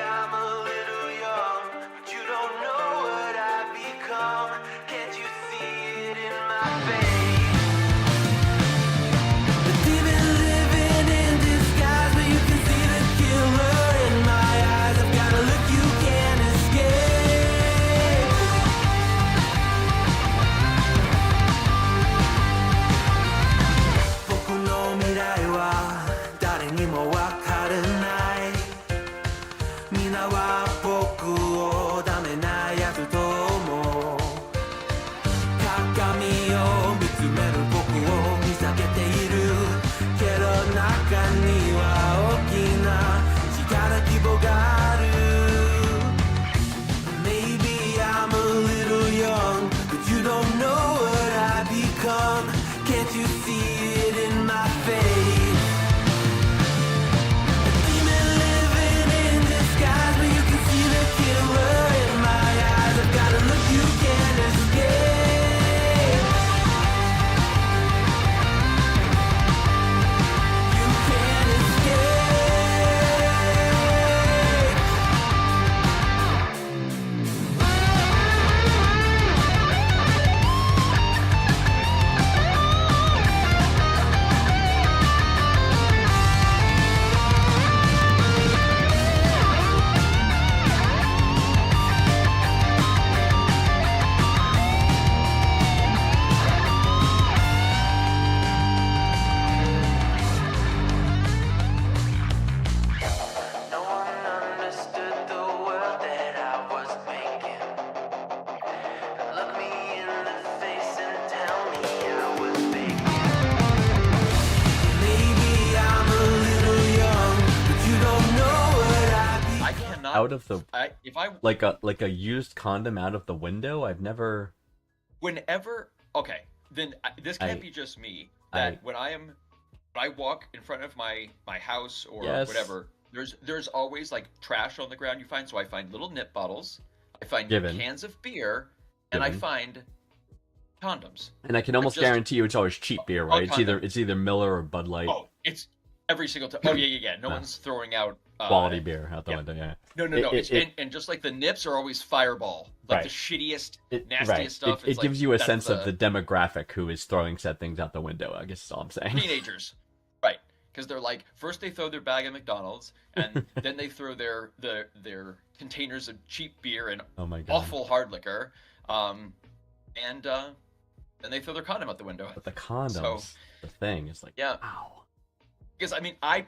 I'm a little young, but you don't know what I've become. Can't you see it in my face? The demon living in disguise, but you can see the killer in my eyes. I've got a look you can't escape. 僕の未来は誰にもわからない。皆は僕をダメなやつと思う。鏡を見つめる僕を見下げているけど中には大きな力希望がある。 Maybe I'm a little young, but you don't know what I've become. Can't you see it in my face? A demon living in disguise, but you can see the killer in my eyes. I've got a look you can't escape. You can't escape. No one understood the world that I was making. Look me in the face and tell me I was faking. Maybe I'm a little young, but you don't know what I I cannot. Out of the if I like a used condom out of the window. I've never. whenever okay, then this can't I- be just me. That when I walk in front of my house or Yes. whatever, there's always like trash on the ground you find. So I find little nip bottles, I find Given. cans of beer, and I Given. find condoms. And I can almost just- guarantee you it's always cheap beer, right? condom. It's either Miller or Bud Light. Oh, it's every single time. Oh yeah. No one's throwing out Quality beer out the yeah. window. Yeah. No. And just like the nips are always Fireball, like Right. the shittiest, It, nastiest right. stuff. It It's gives like, you a that's sense of the demographic who is throwing said things out the window. I guess is all I'm saying. teenagers, right? Because they're like, first they throw their bag of McDonald's, and then they throw their containers of cheap beer and Oh my god. awful hard liquor, and then they throw their condom out the window. But the condoms, So- the thing is like, Yeah. wow. Because I mean, I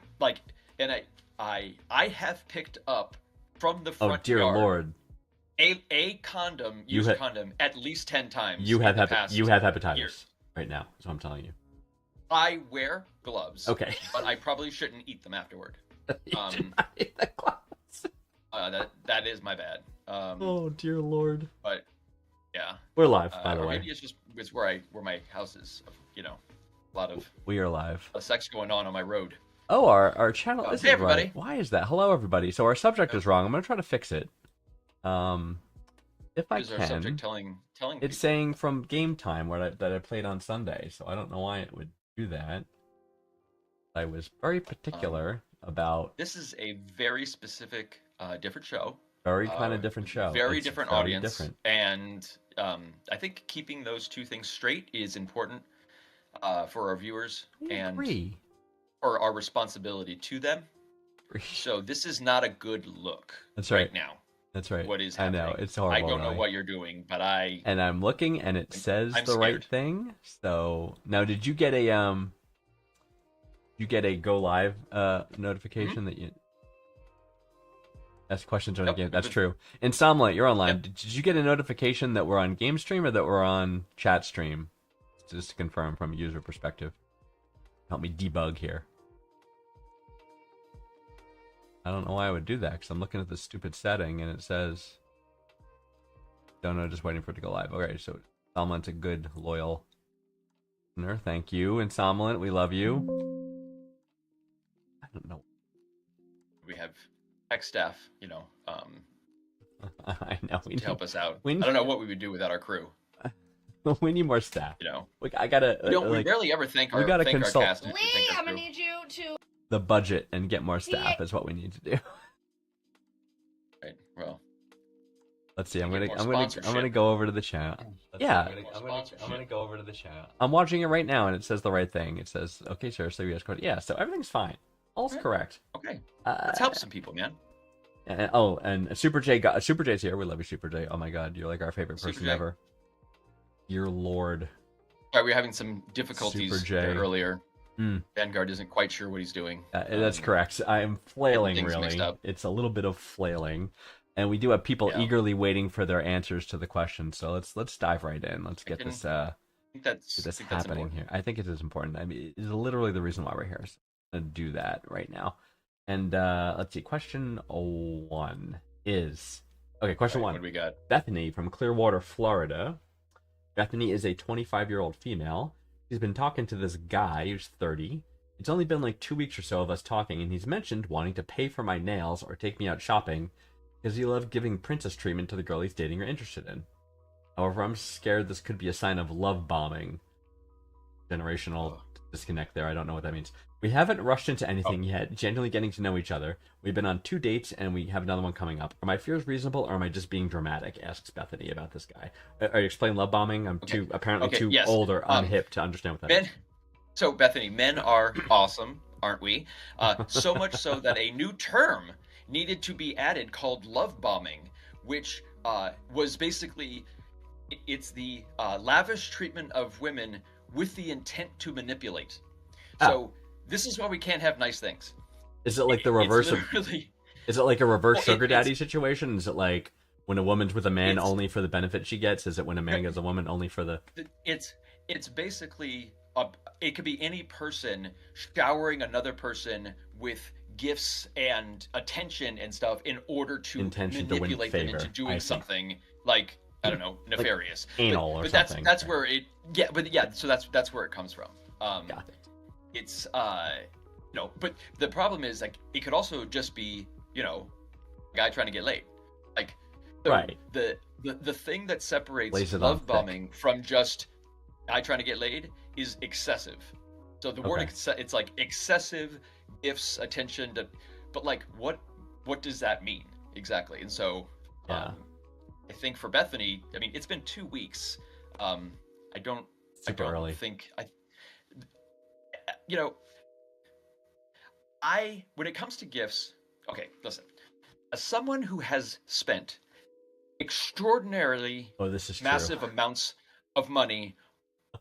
have picked up from the Oh front dear yard lord. a condom, You used ha- condom, at least 10 times. You have in the past hepatitis years. right now. Is what I'm telling you. I wear gloves. Okay. But I probably shouldn't eat them afterward. You Um, should not eat the glass. That is my bad. Oh dear lord. But yeah, We're live, by the or way. maybe it's where my house is. You know, a lot of We are live. sex going on my road. Oh, our channel isn't hey, everybody. right. Why is that? Hello, everybody. So our subject is wrong. I'm gonna try to fix it. If I Is our subject can, telling it's people? saying from Game Time that I played on Sunday. So I don't know why it would do that. I was very particular about This is a very specific, different show. very kind of different show. Very It's different very audience, different. and I think keeping those two things straight is important for our viewers and Agree. for our responsibility to them. So this is not a good look. That's right. now. That's right. What is I happening? know it's horrible. I don't know really. what you're doing, but And I'm looking, and it says I'm the right scared. thing. So now, did you get a You get a go live notification that you? That's questions on the Yep, game. That's but- true. Insomniac, you're online. Yep. Did you get a notification that we're on game stream or that we're on chat stream? Just to confirm from a user perspective. Help me debug here. I don't know why I would do that because I'm looking at this stupid setting and it says, don't know, just waiting for it to go live. Okay, so Insomniac's a good, loyal listener. Thank you, Insomniac. We love you. I don't know. we have tech staff, I know. We to help us out. we I don't know what we would do without our crew. we need more staff. You know, Like, I gotta. we rarely ever thank we our gotta thank our consult. cast. We Lee, thank our I'm gonna crew. need you to. The budget and get more staff is what we need to do. Let's see. I'm Get gonna more I'm gonna I'm sponsorship. gonna go over to the chat. Yeah, I'm gonna go over to the chat. I'm watching it right now, and it says the right thing. It says, "Okay, sir, so yes, code." Yeah, so everything's fine. All's Right. correct. Okay, Uh, let's help some people, man. and Super J's here. We love you, Super J. Oh my God, you're like our favorite Super person J. ever. Your lord. All right, we were having some difficulties Super J. there earlier. Mm. Vanguard isn't quite sure what he's doing. That's correct. I am flailing, things mixed really. up. It's a little bit of flailing, and we do have people Yeah. eagerly waiting for their answers to the questions. So let's dive right in. Let's I get can- this I think that's happening important. here. I think it is important. I mean, it is literally the reason why we're here. So I'm gonna do that right now. And let's see. Question 1 is Question All right, 1. What do we got? Bethany from Clearwater, Florida. Bethany is a 25-year-old female. She's been talking to this guy who's 30. It's only been like 2 weeks or so of us talking, and he's mentioned wanting to pay for my nails or take me out shopping because he loved giving princess treatment to the girl he's dating or interested in. However, I'm scared this could be a sign of love bombing. Generational disconnect there. I don't know what that means. We haven't rushed into anything yet, genuinely getting to know each other. We've been on 2 dates, and we have another one coming up. Are my fears reasonable, or am I just being dramatic? Asks Bethany about this guy. Are you explaining love bombing? I'm too yes. old or unhip to understand what that Men, is. so Bethany, men are awesome, aren't we? So much so that a new term needed to be added called love bombing, which was basically it's the lavish treatment of women with the intent to manipulate. So this is why we can't have nice things. Is it like the reverse of? Is it like a reverse sugar daddy situation? Is it like when a woman's with a man only for the benefit she gets? Is it when a man gets a woman only for the? It's basically it could be any person showering another person with gifts and attention and stuff in order to manipulate them into doing something like I don't know, nefarious, like anal or something. That's where it so that's where it comes from. Got it. It's but the problem is like it could also just be a guy trying to get laid, like right. The thing that separates Lays it love on bombing from just guy trying to get laid is excessive. So the word it's like excessive gifts, attention to, but like what does that mean exactly? And so I think for Bethany, I mean it's been 2 weeks. I don't think when it comes to gifts, okay, listen. As someone who has spent extraordinarily massive amounts of money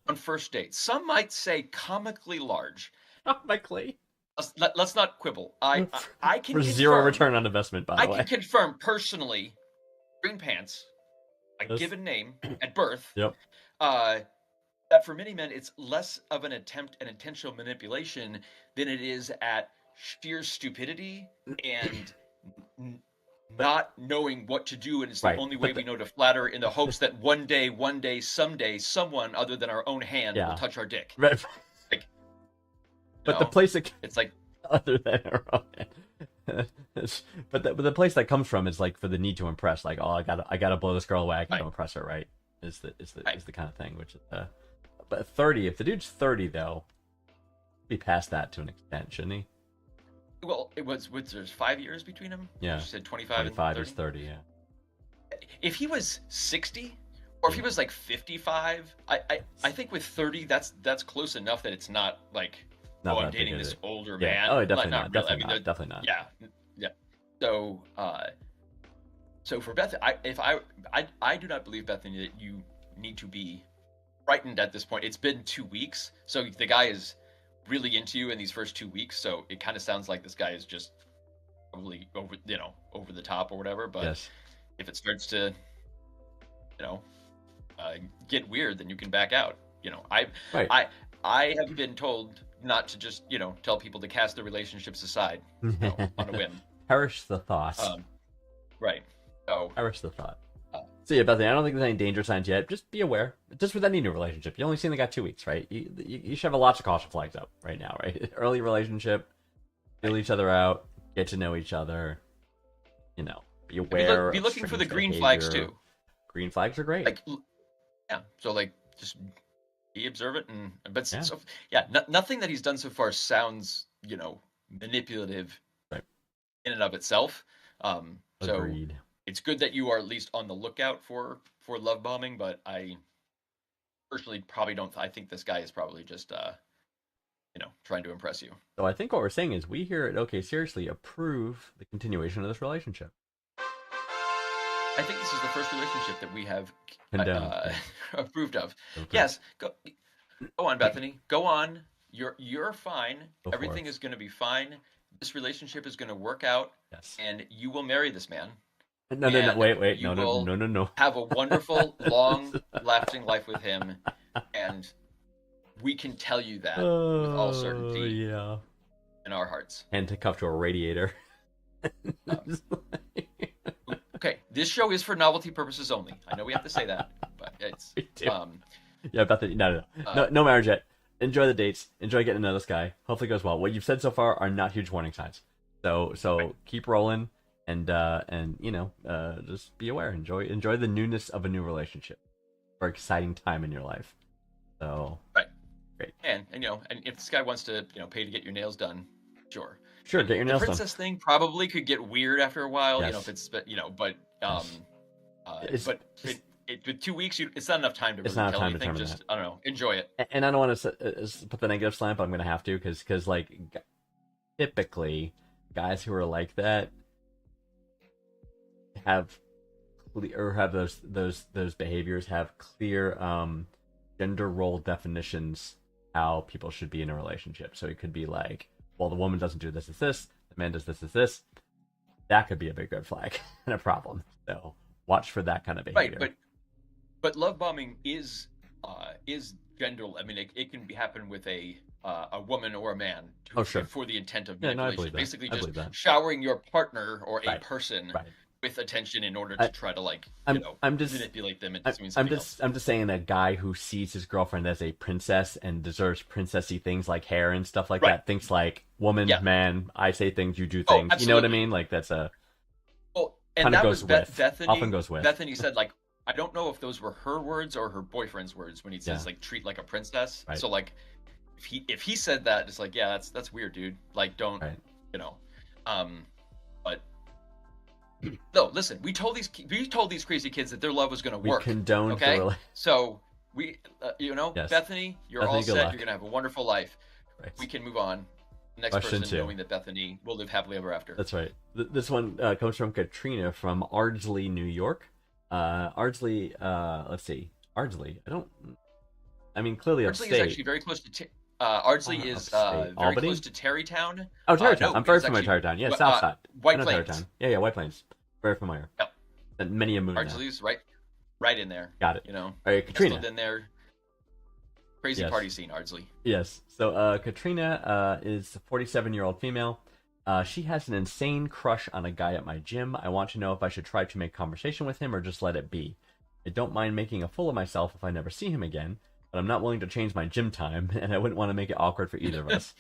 on first dates, some might say comically large. Comically. Let's not quibble. I can for confirm, zero return on investment. By the way, I can confirm personally, Green Pants, a given name at birth. Yep. That for many men, it's less of an attempt at intentional manipulation than it is at sheer stupidity and not knowing what to do, and it's the only way we know to flatter in the hopes that one day, someday, someone other than our own hand will touch our dick. Right. Like, but the place it's like other than our own hand. but the place that comes from is like for the need to impress. Like, oh, I gotta blow this girl away. I gotta impress her, right? Is the kind of thing which is but 30. If the dude's 30 though, be past that to an extent, shouldn't he? Well, there's 5 years between them. Yeah, you said 25 25 and 30? is 30. Yeah. If he was 60, or if he was like 55, I think with 30 that's close enough that it's not like I'm dating this older man. Oh, definitely not. Really. Definitely not. Yeah. So for Beth, I do not believe, Bethany, that you need to be frightened at this point. It's been 2 weeks, so the guy is really into you in these first 2 weeks. So it kind of sounds like this guy is just probably over the top or whatever. But if it starts to, get weird, then you can back out. I have been told not to just tell people to cast their relationships aside on a whim. Perish the thought. Right. So perish the thought. So yeah, Bethany, I don't think there's any danger signs yet. Just be aware. Just with any new relationship, you only seen they got 2 weeks, right? You should have lots of caution flags up right now, right? Early relationship, feel each other out, get to know each other. Be aware. Be looking for the green flags too. Green flags are great. So just be observant nothing that he's done so far sounds manipulative in and of itself. Agreed. it's good that you are at least on the lookout for love bombing, but I personally probably don't. I think this guy is probably just trying to impress you. So I think what we're saying is we here at OK Seriously approve the continuation of this relationship. I think this is the first relationship that we have Condemned. approved of. Okay. Yes, go on, Bethany. Go on. You're fine. Go for Everything it. is going to be fine. This relationship is going to work out, Yes. and you will marry this man. No, and wait. you No. will have a wonderful, long-lasting life with him, and we can tell you that with all certainty Yeah. in our hearts. Handcuffed to a radiator. Okay, this show is for novelty purposes only. I know we have to say that, but it's We do. um Yeah, Bethany. No marriage yet. Enjoy the dates. Enjoy getting to know this guy. Hopefully it goes well. What you've said so far are not huge warning signs. So Right. keep rolling and just be aware. Enjoy the newness of a new relationship or exciting time in your life. So and if this guy wants to pay to get your nails done, sure. sure, get your The nails done. princess thing probably could get weird after a while. Yes. If it's but It's- but with 2 weeks, it's not enough time to It's really not tell time to anything. determine Just I don't know, enjoy it. And I don't want to put the negative slant, but I'm going to have to because like typically guys who are like that have those behaviors have clear gender role definitions how people should be in a relationship. So it could be like, well, the woman doesn't do this, the man does this. That could be a big red flag and a problem. So watch for that kind of behavior. Right, but love bombing is gender. I mean, it can happen with a woman or a man. Oh, sure. For the intent of Yeah, no, I manipulation. believe that. Basically, I just believe that. showering your partner or a Right, person right. with attention in order to try to I'm just manipulate them into doing I'm something else. just saying a guy who sees his girlfriend as a princess and deserves princessy things like hair and stuff like Right. that thinks like woman, Yeah. man, I say things, you do Oh, things. You know what I absolutely. mean? Like that's a Well, and kinda that goes was with. Bethany. Often goes with. Bethany said I don't know if those were her words or her boyfriend's words when he says Yeah. treat like a princess. Right. So if he said that, it's that's weird, dude. Don't Right. but no, listen. We told these crazy kids that their love was going to we work. condone Okay, the so we Yes. Bethany, you're Bethany, all good set. luck. You're going to have a wonderful life. right. We can move on. Next Question person, 2. knowing that Bethany will live happily ever after. That's right. This one comes from Katrina from Ardsley, New York. Ardsley, let's see. Ardsley. Clearly Ardsley upstate. is actually very close to. Ardsley is upstate. very Albany? close to Terrytown. Oh, Tarrytown. No, I'm very it's familiar with actually- Tarrytown. Yeah, Wh- South Side. White I know Plains. Tarrytown. Yeah, White Plains. Very familiar. Yep. And many a moon now. Ardsley's right in there. Got it. All All right, Katrina. Nestled in there. Crazy Yes. party scene, Ardsley. Yes. So Katrina is a 47-year-old female. She has an insane crush on a guy at my gym. I want to know if I should try to make conversation with him or just let it be. I don't mind making a fool of myself if I never see him again, but I'm not willing to change my gym time, and I wouldn't want to make it awkward for either of us.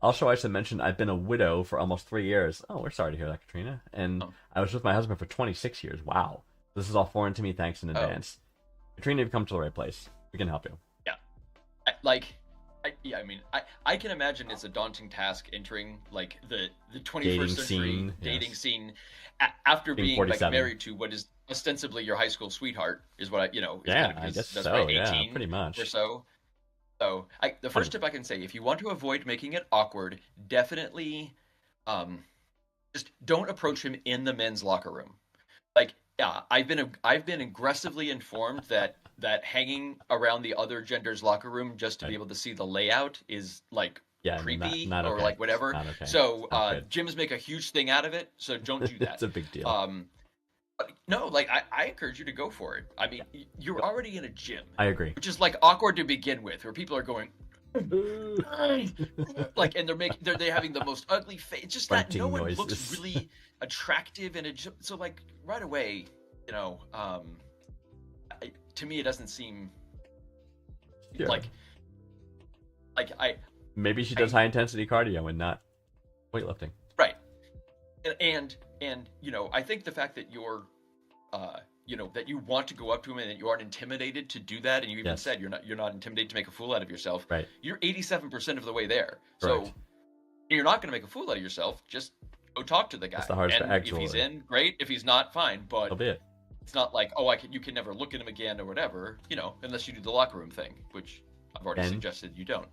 Also, I should mention I've been a widow for almost 3 years. Oh, we're sorry to hear that, Katrina. And I was with my husband for 26 years. Wow. This is all foreign to me. Thanks in advance. Katrina, you've come to the right place. We can help you. I can imagine it's a daunting task entering the 21st Dating century scene, dating yes. scene after Being being 47. married to what is ostensibly your high school sweetheart is what Yeah, I guess that's so. probably Yeah, 18 pretty much. or so. So the first tip I can say, if you want to avoid making it awkward, definitely just don't approach him in the men's locker room. I've been aggressively informed that hanging around the other gender's locker room just to be Right. able to see the layout is creepy not or okay. whatever. Not okay. So Not good. gyms make a huge thing out of it, so don't do that. It's a big deal. No, I encourage you to go for it. I mean, you're already in a gym, I agree. which is awkward to begin with, where people are going and they're having the most ugly face. It's just that no Grunting one looks noises. really attractive in a gym. So right away, to me it doesn't seem Sure. I Maybe she does high intensity cardio and not weightlifting. right, and I think the fact that you're that you want to go up to him and that you aren't intimidated to do that, and you even Yes. said you're not intimidated to make a fool out of yourself. Right. You're 87% of the way there. Correct. So you're not going to make a fool out of yourself. Just go talk to the guy. That's the hardest and part, if he's actually. in, great. If he's not, fine. But That'll be it. it's not like, you can never look at him again or whatever, unless you do the locker room thing, which I've already And suggested you don't.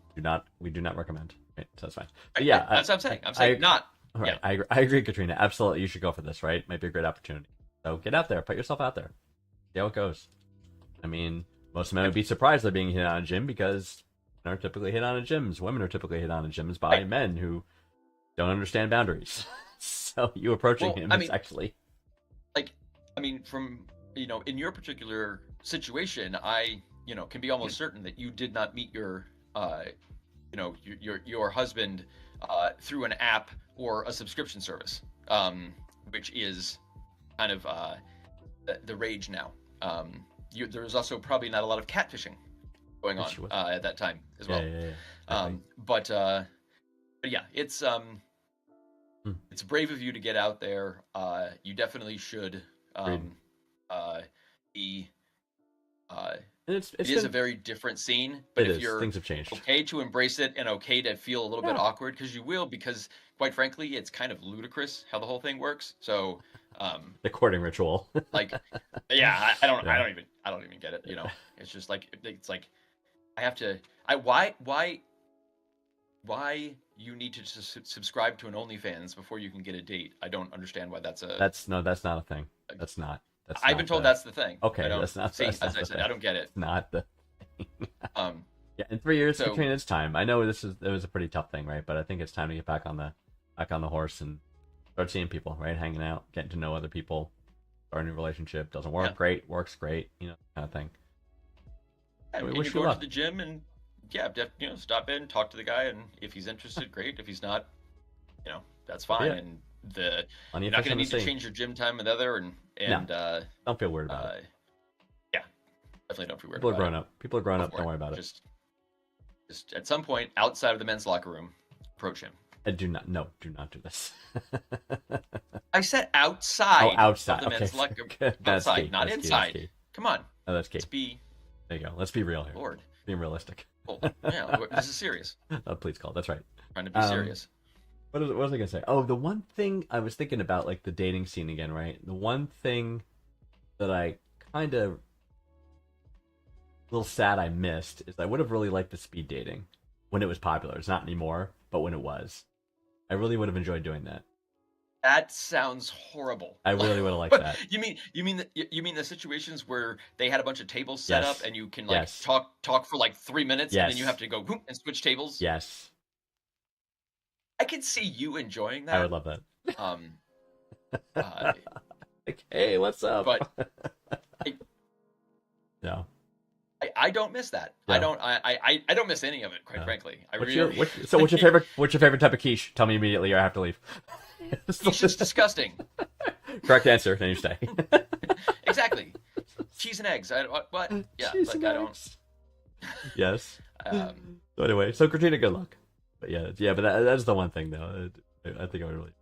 We do not recommend. Right, so that's fine. But Right, yeah, that's what I'm saying. I'm saying not. All right, Yeah. I agree, Katrina. Absolutely, you should go for this. Right, might be a great opportunity. So get out there, put yourself out there, see how it goes. I mean, most men would be surprised they're being hit on a gym because men are typically hit on at gyms. Women are typically hit on at gyms by Right. men who don't understand boundaries. So you approaching him is actually From in your particular situation, I can be almost certain that you did not meet your your husband through an app or a subscription service, which is kind of the rage now. There's also probably not a lot of catfishing going on at that time as well. Yeah. But yeah, it's brave of you to get out there. You definitely should be. It is a very different scene, but if you're things have changed. okay to embrace it and okay to feel a little bit awkward, because you will, because quite frankly, it's kind of ludicrous how the whole thing works. So, the courting ritual. I don't even get it. It's just like I have to. Why you need to subscribe to an OnlyFans before you can get a date? I don't understand why that's a. That's not a thing. That's not. I've been told that's the thing. Okay, that's not. See, as I said, I don't get it. It's not the. Yeah, in 3 years, Katrina, it's time. I know it was a pretty tough thing, right? But I think it's time to get back on the horse and start seeing people, right? Hanging out, getting to know other people, start a new relationship. Doesn't work great, works great, kind of thing. Yeah, we wish you you go luck. to the gym and stop in, talk to the guy, and if he's interested, great. If he's not, that's fine. And you're not going to need to change your gym time with other and don't feel weird about it. Yeah, definitely don't feel weird. People are grown up. Don't worry about it. Just at some point outside of the men's locker room, approach him. Do not do this. I said outside. Outside. Of the men's locker room. That's outside, key. not That's inside. key. Come on. Oh, that's key. Let's be. There you go. Let's be real here. Lord. Being realistic. Well, yeah, this is serious. Please call. That's right. Trying to be serious. What was I gonna say? Oh, the one thing I was thinking about, like the dating scene again, right? The one thing that I kind of a little sad I missed is I would have really liked the speed dating when it was popular. It's not anymore, but when it was, I really would have enjoyed doing that. That sounds horrible. I really would have liked that. You mean the situations where they had a bunch of tables set up and you can talk for like 3 minutes and then you have to go whoop, and switch tables? Yes. I could see you enjoying that. I would love that. Like, hey, what's up? But no. I don't miss that. No. I don't miss any of it, quite frankly. What's your favorite type of quiche? Tell me immediately or I have to leave. Quiche is disgusting. Correct answer. Then you stay. Exactly. Cheese and eggs. What? Yeah. Cheese like and I don't. eggs. Yes. So anyway, so Katrina, good luck. But but that's the one thing though. I think I would really.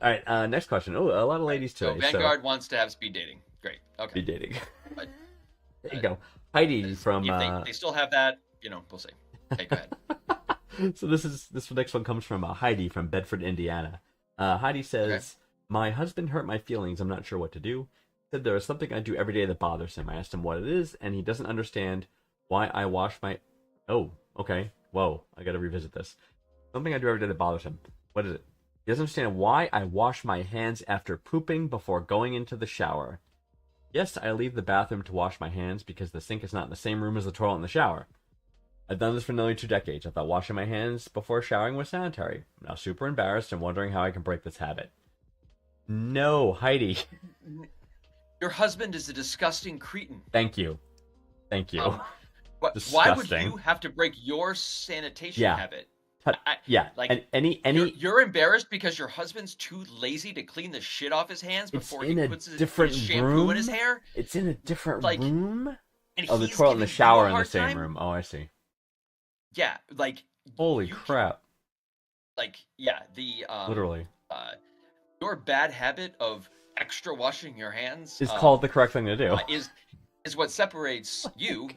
All right. Next question. Oh, a lot of ladies today. So Vanguard wants to have speed dating. Great. Okay. Speed dating. But, there you go. Heidi from. If they still have that, we'll see. Okay, go ahead. So this next one comes from Heidi from Bedford, Indiana. Heidi says, "My husband hurt my feelings. I'm not sure what to do. Said there is something I do every day that bothers him. I asked him what it is, and he doesn't understand why I wash my. Oh, okay. Whoa, I got to revisit this. Something I do every day that bothers him. What is it? He doesn't understand why I wash my hands after pooping before going into the shower. Yes, I leave the bathroom to wash my hands because the sink is not in the same room as the toilet and the shower. I've done this for nearly 2 decades. I thought washing my hands before showering was sanitary. I'm now super embarrassed and wondering how I can break this habit." No, Heidi. Your husband is a disgusting cretin. Thank you. Why would you have to break your sanitation habit? Like any you're embarrassed because your husband's too lazy to clean the shit off his hands before he puts his shampoo in his hair. It's in a different room. And the toilet and the shower in the same room. Oh, I see. Yeah, holy crap. Literally. Your bad habit of extra washing your hands is called the correct thing to do. Is what separates you,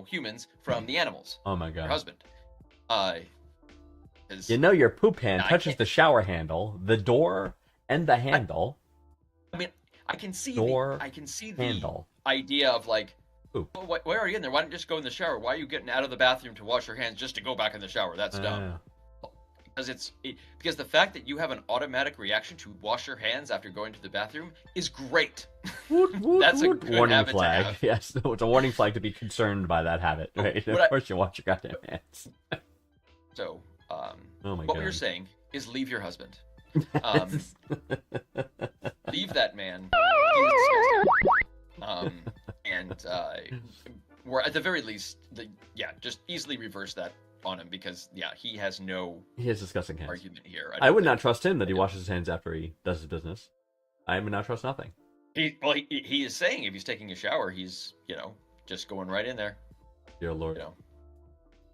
humans from the animals. Oh my god. Your husband. 'Cause You know your poop hand I touches can't- the shower handle, the door, and the handle. I mean, I can see Door the handle. idea of like, Poop. well, why are you in there? Why don't you just go in the shower? Why are you getting out of the bathroom to wash your hands just to go back in the shower? That's dumb. Because the fact that you have an automatic reaction to wash your hands after going to the bathroom is great. That's a good warning habit to flag. have. Yes, it's a warning flag to be concerned by that habit. Right? But Of course, you wash your goddamn hands. So, Oh my what god. we were saying is leave your husband. Leave that man. He's disgusting. And we're at the very least, just easily reverse that on him because he has no He has disgusting hands. argument here. I would not trust him that he washes his hands after he does his business. I would not trust nothing. He is saying if he's taking a shower, he's just going right in there. Dear Lord. You know,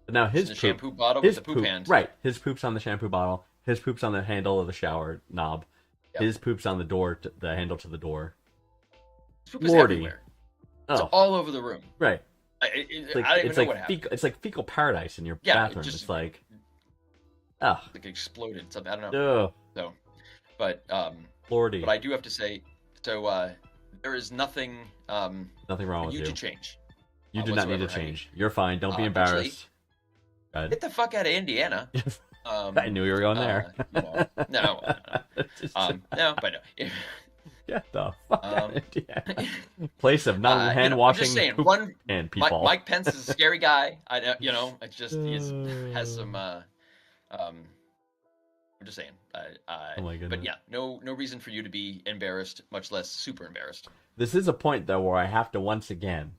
But now his the poop, shampoo bottle his with the poop hand. Right. His poop's on the shampoo bottle. His poop's on the handle of the shower knob. Yep. His poop's on the door, the handle to the door. His poop is Lordy. everywhere. It's Oh, all over the room. right. I It's like, don't even it's know like what happened. it's like fecal paradise in your Yeah, it bathroom. just- It's like, oh, Like exploded. Something I don't know. ugh, But Lordy. but I do have to say, so there is nothing Nothing wrong for with you you. to change. You do not need to whatsoever. I mean, change. You're fine. Don't be actually, embarrassed. Go ahead. Get the fuck out of Indiana. I knew you were going there. No, no, but no. Get the fuck out Um, of Indiana. Place of non hand I'm washing just saying, poop run. and people. Mike Pence is a scary guy. It's just he has some. I'm just saying. Oh my goodness. But yeah, no reason for you to be embarrassed, much less super embarrassed. This is a point though where I have to once again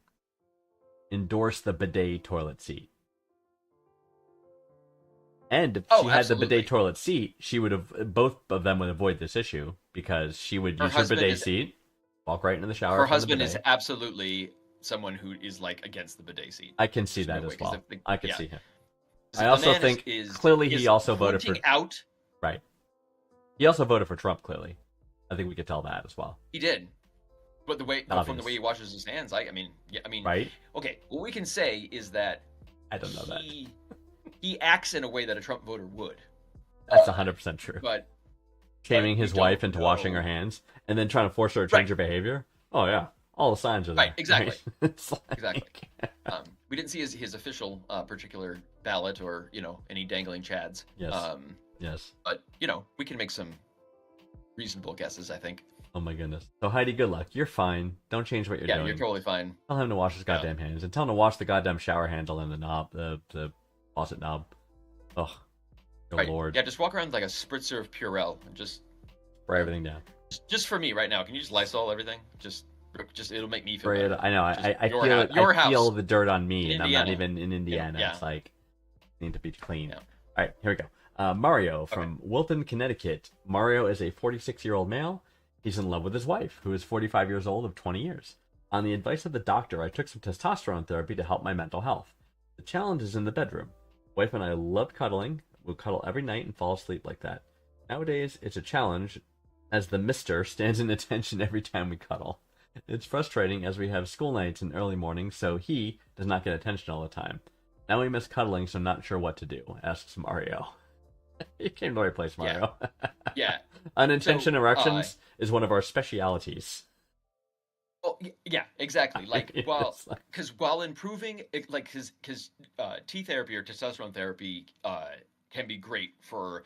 endorse the bidet toilet seat. And if she had the absolutely. bidet toilet seat, she would have both of them would avoid this issue because she would Her use her husband bidet is- seat, walk right into the shower. Her from the husband is bidet. absolutely someone who is like against the bidet seat. I can see There's that no as way, 'cause well. if the- I can yeah. see him. The I also man think is clearly he also voted for pointing out. right. He also voted for Trump. Clearly, I think we could tell that as well. He did, but from the Obvious. way he washes his hands, I mean, Right? okay. What we can say is that I don't know that. he acts in a way that a Trump voter would, That's 100% true. but Shaming we his don't wife into washing know. her hands and then trying to force her to change her behavior. Oh yeah, all the signs are there. Right, exactly. It's like- Exactly. We didn't see his official particular ballot or any dangling chads. Yes. Yes. But we can make some reasonable guesses. I think. Oh my goodness. So Heidi, good luck. You're fine. Don't change what you're Yeah, doing. you're totally fine. Tell him to wash his goddamn hands and tell him to wash the goddamn shower handle and the knob, the faucet knob. Oh, good Right. lord. Yeah, just walk around with like a spritzer of Purell and just Spray everything down. for me right now. Can you just Lysol everything? Just it'll make me feel Spray it. better. I know. Just I your feel house- your I feel house the dirt on me, in and I'm not Indiana. even in Indiana. Yeah. It's like need to be clean. Yeah. All right, here we go. Mario from Wilton, Connecticut. Mario is a 46-year-old male. He's in love with his wife, who is 45 years old of 20 years. On the advice of the doctor, I took some testosterone therapy to help my mental health. The challenge is in the bedroom. Wife and I loved cuddling. We'll cuddle every night and fall asleep like that. Nowadays, it's a challenge as the mister stands in attention every time we cuddle. It's frustrating as we have school nights and early mornings, so he does not get attention all the time. Now we miss cuddling, so not sure what to do, asks Mario. You came to the right place, Mario. Yeah. Unintentional So, erections is one of our specialities. Well, yeah, exactly. Like, It's like- because while improving, like his T therapy or testosterone therapy can be great for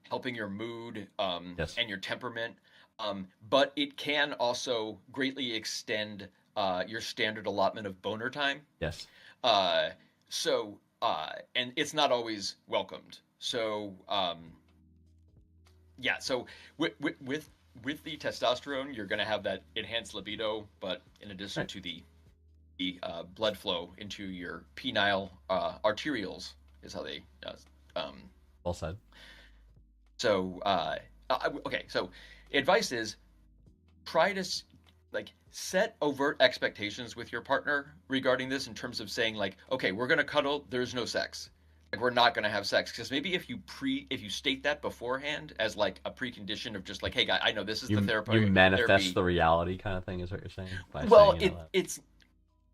helping your mood Yes. and your temperament, but it can also greatly extend your standard allotment of boner time. Yes. So and it's not always welcomed. So yeah. So with the testosterone, you're going to have that enhanced libido, but in addition Right. to the blood flow into your penile arterioles is how they. Well said. So okay. So advice is try to set overt expectations with your partner regarding this in terms of saying like, okay, we're going to cuddle. There's no sex. Like we're not going to have sex because maybe if you state that beforehand as like a precondition of just like, hey guy, I know this is the therapy. You manifest therapy. the reality kind of thing is what you're saying? By Well, saying it out loud. it's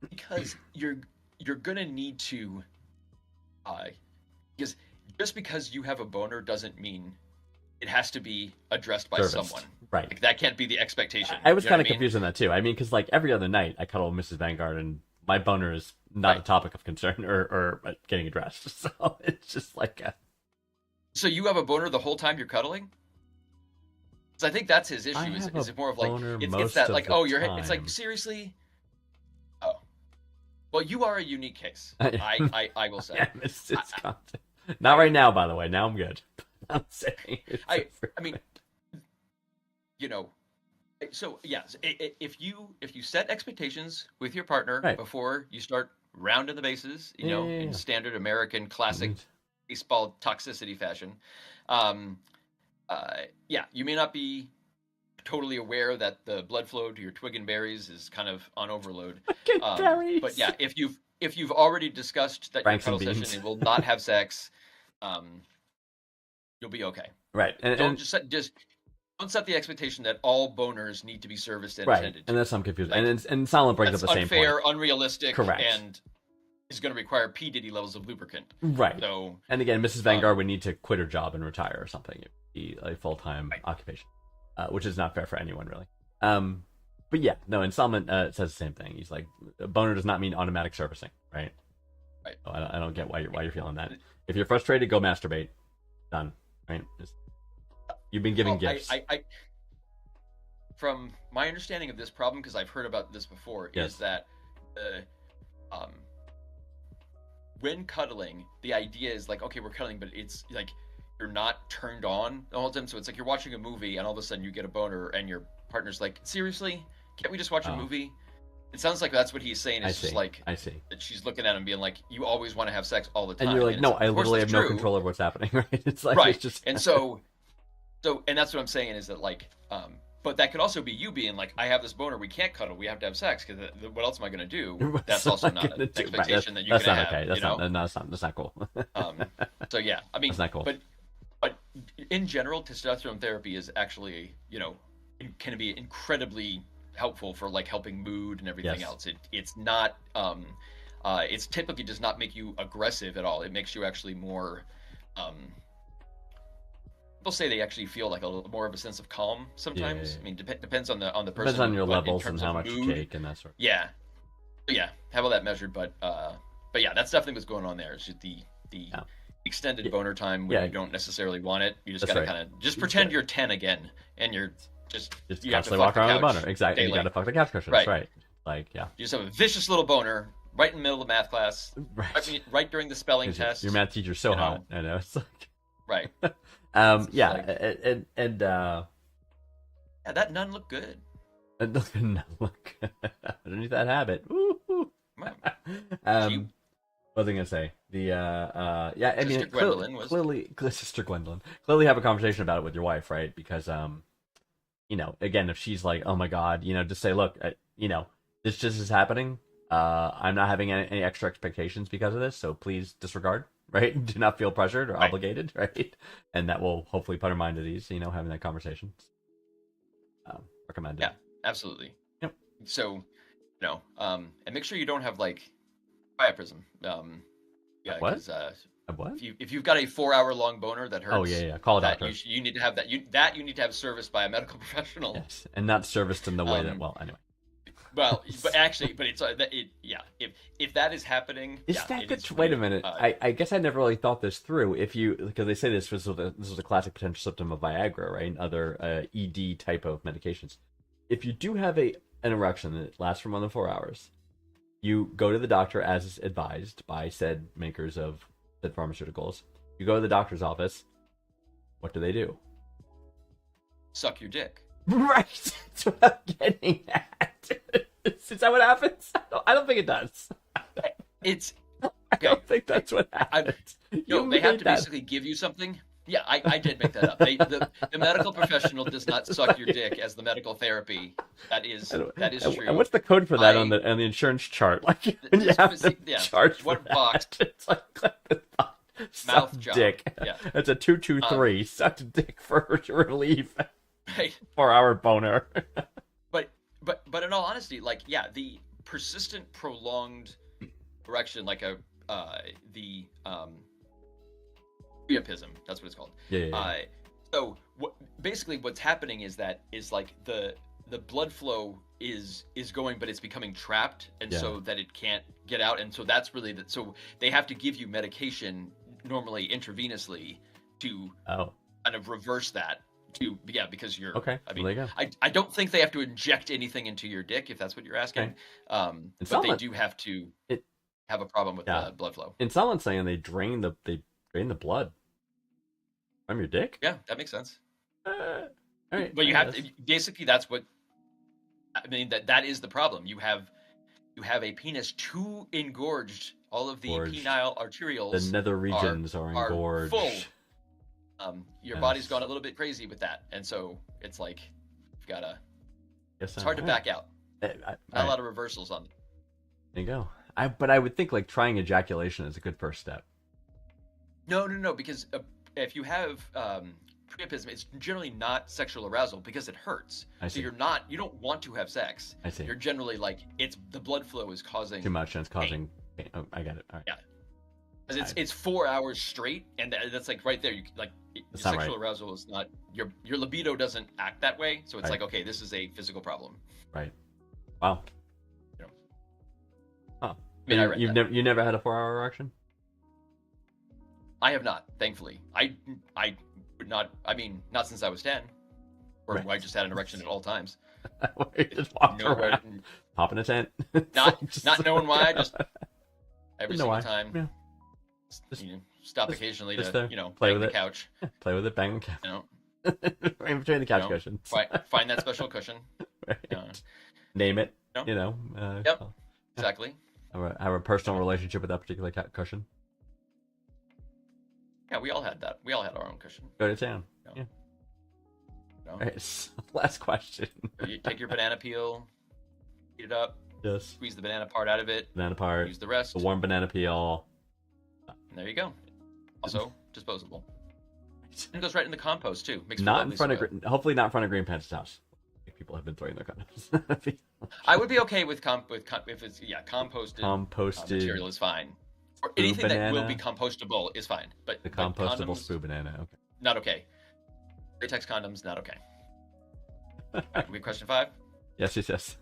because you're gonna need to because just because you have a boner doesn't mean it has to be addressed by Serviced. someone. Right. Like, that can't be the expectation. I was You know kind what of confused on that too. I mean, because like every other night I cuddle with Mrs. Vanguard, and my boner is not a Right. topic of concern or getting addressed. So it's just like So you have a boner the whole time you're cuddling? Because I think that's his issue. I Is have is a it more of like boner it's most that of like the oh it's like time. seriously? Oh, well, you are a unique case. I will say. yeah, it's constant. Not right now, by the way. Now I'm good. I'm saying it's I mean, you know, so yes, if you set expectations with your partner Right. before you start rounding the bases, you know, Yeah. in standard American classic baseball toxicity fashion, um, yeah, you may not be totally aware that the blood flow to your twig and berries is kind of on overload. berries. But yeah, if you've already discussed that Franks your and cuddle beans. session and will not have sex, you'll be okay. Right. And Don't just don't set the expectation that all boners need to be serviced and right. attended to. And that's I'm confused. Like, and Silent brings up That's the same unfair, point. unrealistic, Correct. and is going to require P Diddy levels of lubricant. Right. So, And again, Mrs. Vanguard would need to quit her job and retire or something. It would be a full-time occupation, which is not fair for anyone, really. But yeah, no, installment says the same thing. He's like, boner does not mean automatic servicing, right? Right. So I don't get why you're feeling that. If you're frustrated, go masturbate. Done. Right? You've been given gifts. From my understanding of this problem, because I've heard about this before, Yes. is that when cuddling, the idea is like, okay, we're cuddling, but it's like you're not turned on the whole time. So it's like you're watching a movie, and all of a sudden you get a boner, and your partner's like, seriously, can't we just watch a movie? It sounds like that's what he's saying. It's just like I see. that she's looking at him, being like, you always want to have sex all the time. And you're like, no, I of course literally have that's no true. control over what's happening, right? It's like, Right. it's just... And so and that's what I'm saying is that like, but that could also be you being like, I have this boner, we can't cuddle, we have to have sex, because what else am I going to do? That's also not an expectation that you that's can not have. okay. That's you know? that's not cool. So yeah, I mean, That's not cool. But in general, testosterone therapy is actually, you know, can be incredibly helpful for like helping mood and everything Yes. else. It's not it's typically does not make you aggressive at all. It makes you actually more people say they actually feel like a little more of a sense of calm sometimes. Yeah. I mean, depends on the person. Depends on your but in levels and terms how of much you mood, take and that sort of... yeah, have all that measured. But yeah, that's definitely what's going on there. It's just the Yeah. extended boner time when Yeah. you don't necessarily want it. You just That's gotta right. kind of just pretend you're 10 again, and you're just you have to constantly fuck walk around the with a couch boner. Exactly. daily. You gotta fuck the couch cushions. Right. Right. Like, yeah. You just have a vicious little boner right in the middle of math class, Right. right during the spelling test. Your math teacher's so you know. hot. I know. It's like... Right. yeah. like- And Yeah, that nun looked good. look underneath that habit. Woo-hoo. Right. What was I gonna say? The yeah, I mean, Sister Gwendolyn was- clearly, Sister Gwendolyn. Clearly, have a conversation about it with your wife, right? Because you know, again, if she's like, oh my god, you know, just say, look, you know, this just is happening. I'm not having any extra expectations because of this, so please disregard, right? Do not feel pressured or Right. obligated, right? And that will hopefully put her mind at ease, you know, having that conversation. Recommended. Yeah, absolutely. Yep. So, you know, and make sure you don't have like priapism. Yeah, What? 'cause, What? if you've got a 4-hour long boner that hurts, Oh yeah. Call a that doctor. you need to have that you need to have serviced by a medical professional. Yes, and not serviced in the way that. Well, anyway. Well, but actually, but it's yeah. If that is happening, Is yeah, that it good? is Wait a really, minute. I guess I never really thought this through. If you, because they say this was a classic potential symptom of Viagra, right? And other ED type of medications. If you do have an erection that lasts for more than 4 hours, you go to the doctor as is advised by said makers of said pharmaceuticals. You go to the doctor's office. What do? suck your dick. Right. That's what I'm getting at. Is that what happens? I don't think it does. It's I don't think that's what happens. no. You They have made to that. basically give you something. Yeah, I did make that up. The medical professional does not suck your dick as the medical therapy. That is true. And what's the code for that on the insurance chart? Like when you have to yeah, charge for what that, box? it's like Mouth suck job. dick. Yeah. It's a 223. Sucked dick for relief. Right. 4-hour boner. But in all honesty, like yeah, the persistent prolonged erection, like priapism. That's what it's called. Yeah. So basically what's happening is like the blood flow is going, but it's becoming trapped, and Yeah. so that it can't get out, and so that's really so they have to give you medication, normally intravenously, to Oh, kind of reverse that. Because you're okay. I Well, mean, there you go. I don't think they have to inject anything into your dick, if that's what you're asking. Okay. But they someone- do have to it- have a problem with Yeah. the blood flow. And someone's saying they drain the blood from your dick. Yeah, that makes sense. All right. But you I have guess. to, basically, that's what I mean. That is the problem. You have a penis too engorged. All of the Engorged. penile arterioles, The nether regions are engorged. full. Your Yes. body's gone a little bit crazy with that, and so it's like you've gotta. Guess It's hard to back out. Not a lot of reversals on. There you go. But I would think like trying ejaculation is a good first step. No, because if you have priapism, it's generally not sexual arousal because it hurts. I see. So you don't want to have sex. I see. You're generally like the blood flow is causing Too much and it's causing pain. Oh, I got it. All right. Yeah. 'Cause it's 4 hours straight, and that's like right there. You like That's not sexual right. arousal is not your libido doesn't act that way, so it's Right. like, okay, this is a physical problem. Right. Wow. You know. Huh. I mean, I read that. You never had a 4-hour erection? I have not, thankfully. I would not. I mean, not since I was 10, or Right. I just had an erection at all times. You just walked Nowhere, around, pop in a tent. not knowing why, just every Know single why. time. Yeah. Stop just- occasionally just to to bang play with the it. couch. Play with it, bang the couch. You know, In between the couch know, cushions. find that special cushion. Right. Name it. No. You know. Yep. Exactly. Have a personal relationship with that particular cushion. Yeah, we all had that. We all had our own cushion. Go to town. No. Yeah. You know? All right. So, last question. So you take your banana peel, heat it up, Yes. squeeze the banana part out of it, Banana part. use the rest, The warm banana peel. and there you go. Also disposable. And it goes right in the compost too. Makes for Not in lovely front soil. of. Hopefully not in front of Green Pants' house. People have been throwing their condoms. I would be okay with if it's composted Composted. material is fine. Or Spoo anything that will banana. be compostable is fine. But The but compostable condoms, spoo banana. Okay. not okay. Latex condoms, not okay. Alright, we have question 5. Yes. Yes.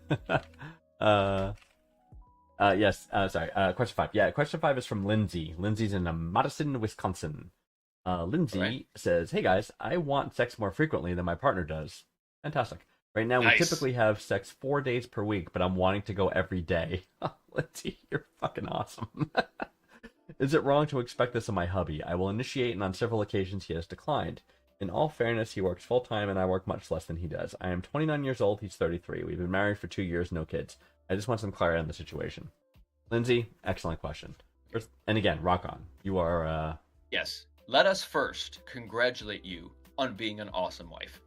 Sorry. Question 5. Yeah. Question 5 is from Lindsay. Lindsay's in Madison, Wisconsin. Lindsay Alright. says, "Hey guys, I want sex more frequently than my partner does. Fantastic. Right now, we Nice. typically have sex 4 days per week, but I'm wanting to go every day." Lindsay, you're fucking awesome. "Is it wrong to expect this of my hubby? I will initiate, and on several occasions he has declined. In all fairness, he works full time, and I work much less than he does. I am 29 years old. He's 33. We've been married for 2 years, no kids. I just want some clarity on the situation." Lindsay, excellent question. And again, rock on. You are. Yes. Let us first congratulate you on being an awesome wife.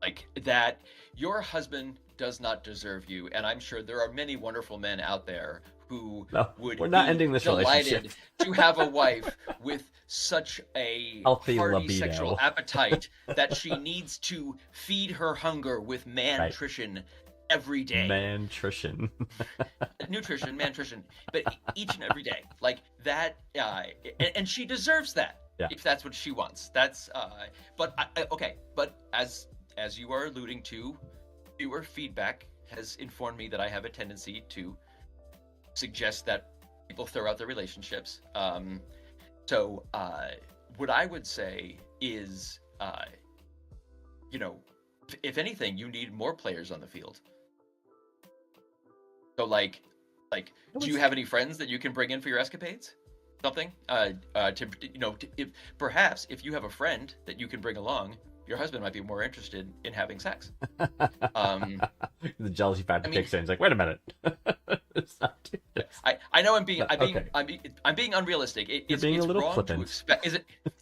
Like that, your husband does not deserve you, and I'm sure there are many wonderful men out there who No, would we're not be ending this delighted relationship. to have a wife with such a Healthy hearty libido. sexual appetite that she needs to feed her hunger with nutrition every day. Mantrition. Nutrition, but each and every day, like that, and she deserves that. Yeah. If that's what she wants, that's. But as you are alluding to, viewer feedback has informed me that I have a tendency to suggest that people throw out their relationships. So what I would say is, if anything, you need more players on the field. So like, do you have any friends that you can bring in for your escapades? Something if you have a friend that you can bring along, your husband might be more interested in having sex. The jealousy factor I mean- kicks in. It's like, wait a minute. It's not too- I know I'm being Okay. I'm being unrealistic. You're being a little wrong flippant. to expect.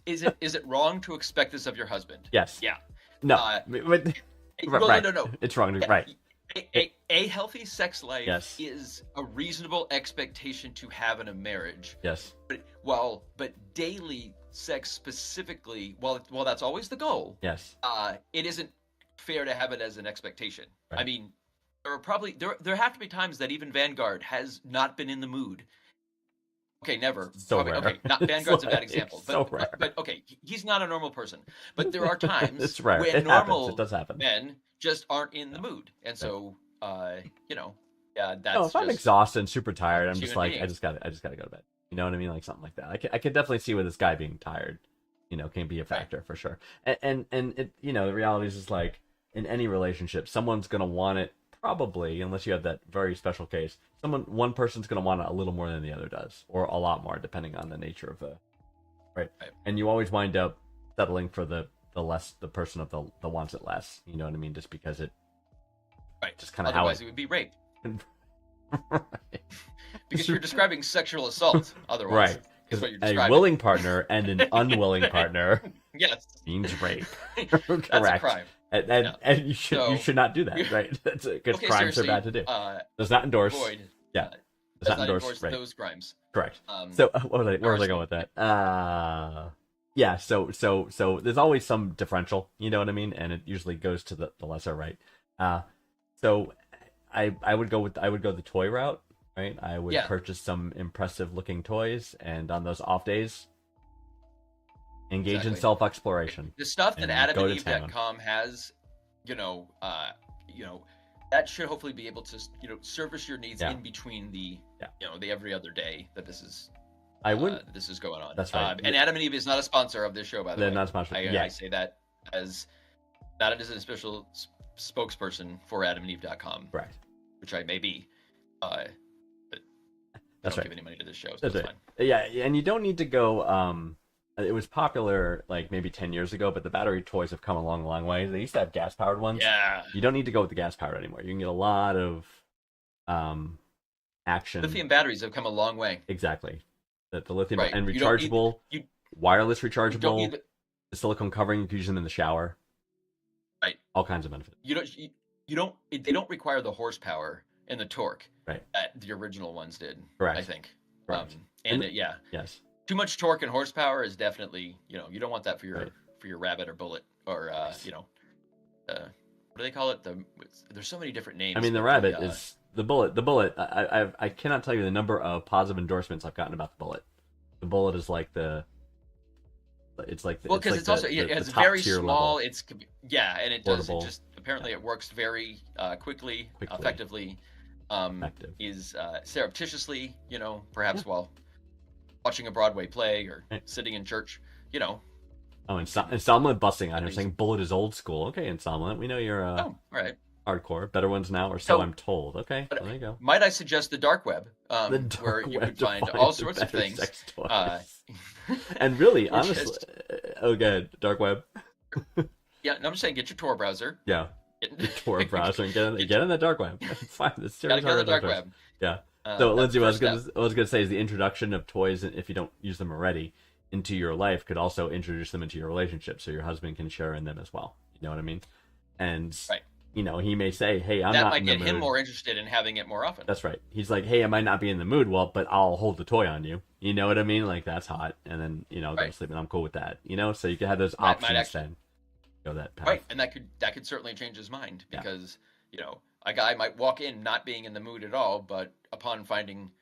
Is it wrong to expect this of your husband? Yes. Yeah. No. Well, right. No. It's wrong. Right. A healthy sex life Yes. is a reasonable expectation to have in a marriage. Yes. But daily sex specifically, while that's always the goal, Yes. it isn't fair to have it as an expectation. Right. I mean, there are probably there have to be times that even Vanguard has not been in the mood. Okay, never. So okay, rare. okay, not Vanguard's a bad like, example, so but, rare. but okay, he's not a normal person. But there are times It's rare. when It happens. normal It does happen. men just aren't in the Yeah. mood, and so yeah, No, that's if I'm just exhausted and super tired, I'm just human like, being. I just gotta go to bed. You know what I mean? Like something like that. I could definitely see where this guy being tired, can be a factor for sure. And it, the reality is just like in any relationship, someone's gonna want it probably, unless you have that very special case. One person's gonna want it a little more than the other does, or a lot more, depending on the nature of the, right. And you always wind up settling for the person of the wants it less. You know what I mean? Just because it, Right. just kind of how Otherwise, it would be rape. right. Because you're describing sexual assault. Otherwise, Right. is what you're A describing. willing partner and an unwilling partner Yes, means rape. that's Correct. a crime. And you should So- you should not do that, right? That's because Okay, crimes are seriously, bad to do. Does not endorse. Void Yeah. does Does not not endorse endorse rape. those crimes. Correct. Um, So where was I Arson. going with that? Yeah. So there's always some differential. You know what I mean? And it usually goes to the lesser, right? So I would go the toy route, right? I would Yeah. purchase some impressive looking toys, and on those off days, engage in Exactly. self exploration. the stuff that and go to AdamandEve.com has, that should hopefully be able to, service your needs Yeah. in between the, Yeah. the every other day that this is. I wouldn't. This is going on. That's right. And Adam and Eve is not a sponsor of this show, by the They're way. not sponsored. I Yeah. say that as not as an official spokesperson for AdamandEve.com, Correct. which I may be. But That's don't right. give any money to this show, so That's it's right. fine. Yeah, and you don't need to go. It was popular like maybe 10 years ago, but the battery toys have come a long way. They used to have gas powered ones. Yeah. You don't need to go with the gas powered anymore. You can get a lot of action. Lithium batteries have come a long way. Exactly. The lithium Right. and You don't need- rechargeable, you- wireless You don't rechargeable, need the silicone covering. You can use them in the shower. Right. All kinds of benefits. they don't require the horsepower and the torque Right. that the original ones did. Correct. I think. Correct. And And- yeah, Yes. too much torque and horsepower is definitely, you don't want that for your Right. for your rabbit or bullet or what do they call it? There's so many different names. I mean, the but rabbit is the bullet. The bullet. I cannot tell you the number of positive endorsements I've gotten about the bullet. The bullet is like it's like well, because it's also it's top very tier small. level. And it does. Portable. It just apparently it works very quickly, Quickly. effectively. Effective. Is surreptitiously, perhaps while watching a Broadway play or Right. sitting in church, Oh, and Somnolent busting on her Amazing. saying bullet is old school. Okay, and Somnolent, we know you're all right. hardcore. Better ones now, or so So- I'm told. Okay, but- there you go. Might I suggest the dark web, The dark where you web could to find find all the sorts of better things. sex toys. Uh, And really, Which honestly, is- oh, good. Dark web. yeah, no, I'm just saying, get your Tor browser. Yeah, Get, Tor browser and get in the dark web. Find the Gotta series go to the dark toys. web. Yeah. Uh, So, that's Lindsay, the what I first was step. gonna say is the introduction of toys, if you don't use them already, into your life could also introduce them into your relationship, so your husband can share in them as well. You know what I mean? And Right. he may say, "Hey, I'm that not might in the get mood." him more interested in having it more often. That's right. He's like, "Hey, I might not be in the mood, well, but I'll hold the toy on you." You know what I mean? Like that's hot, and then go to Right. sleep, and I'm cool with that. So you can have those Might options actually- then. Go that path. Right, and that could certainly change his mind Yeah. because a guy might walk in not being in the mood at all, but upon finding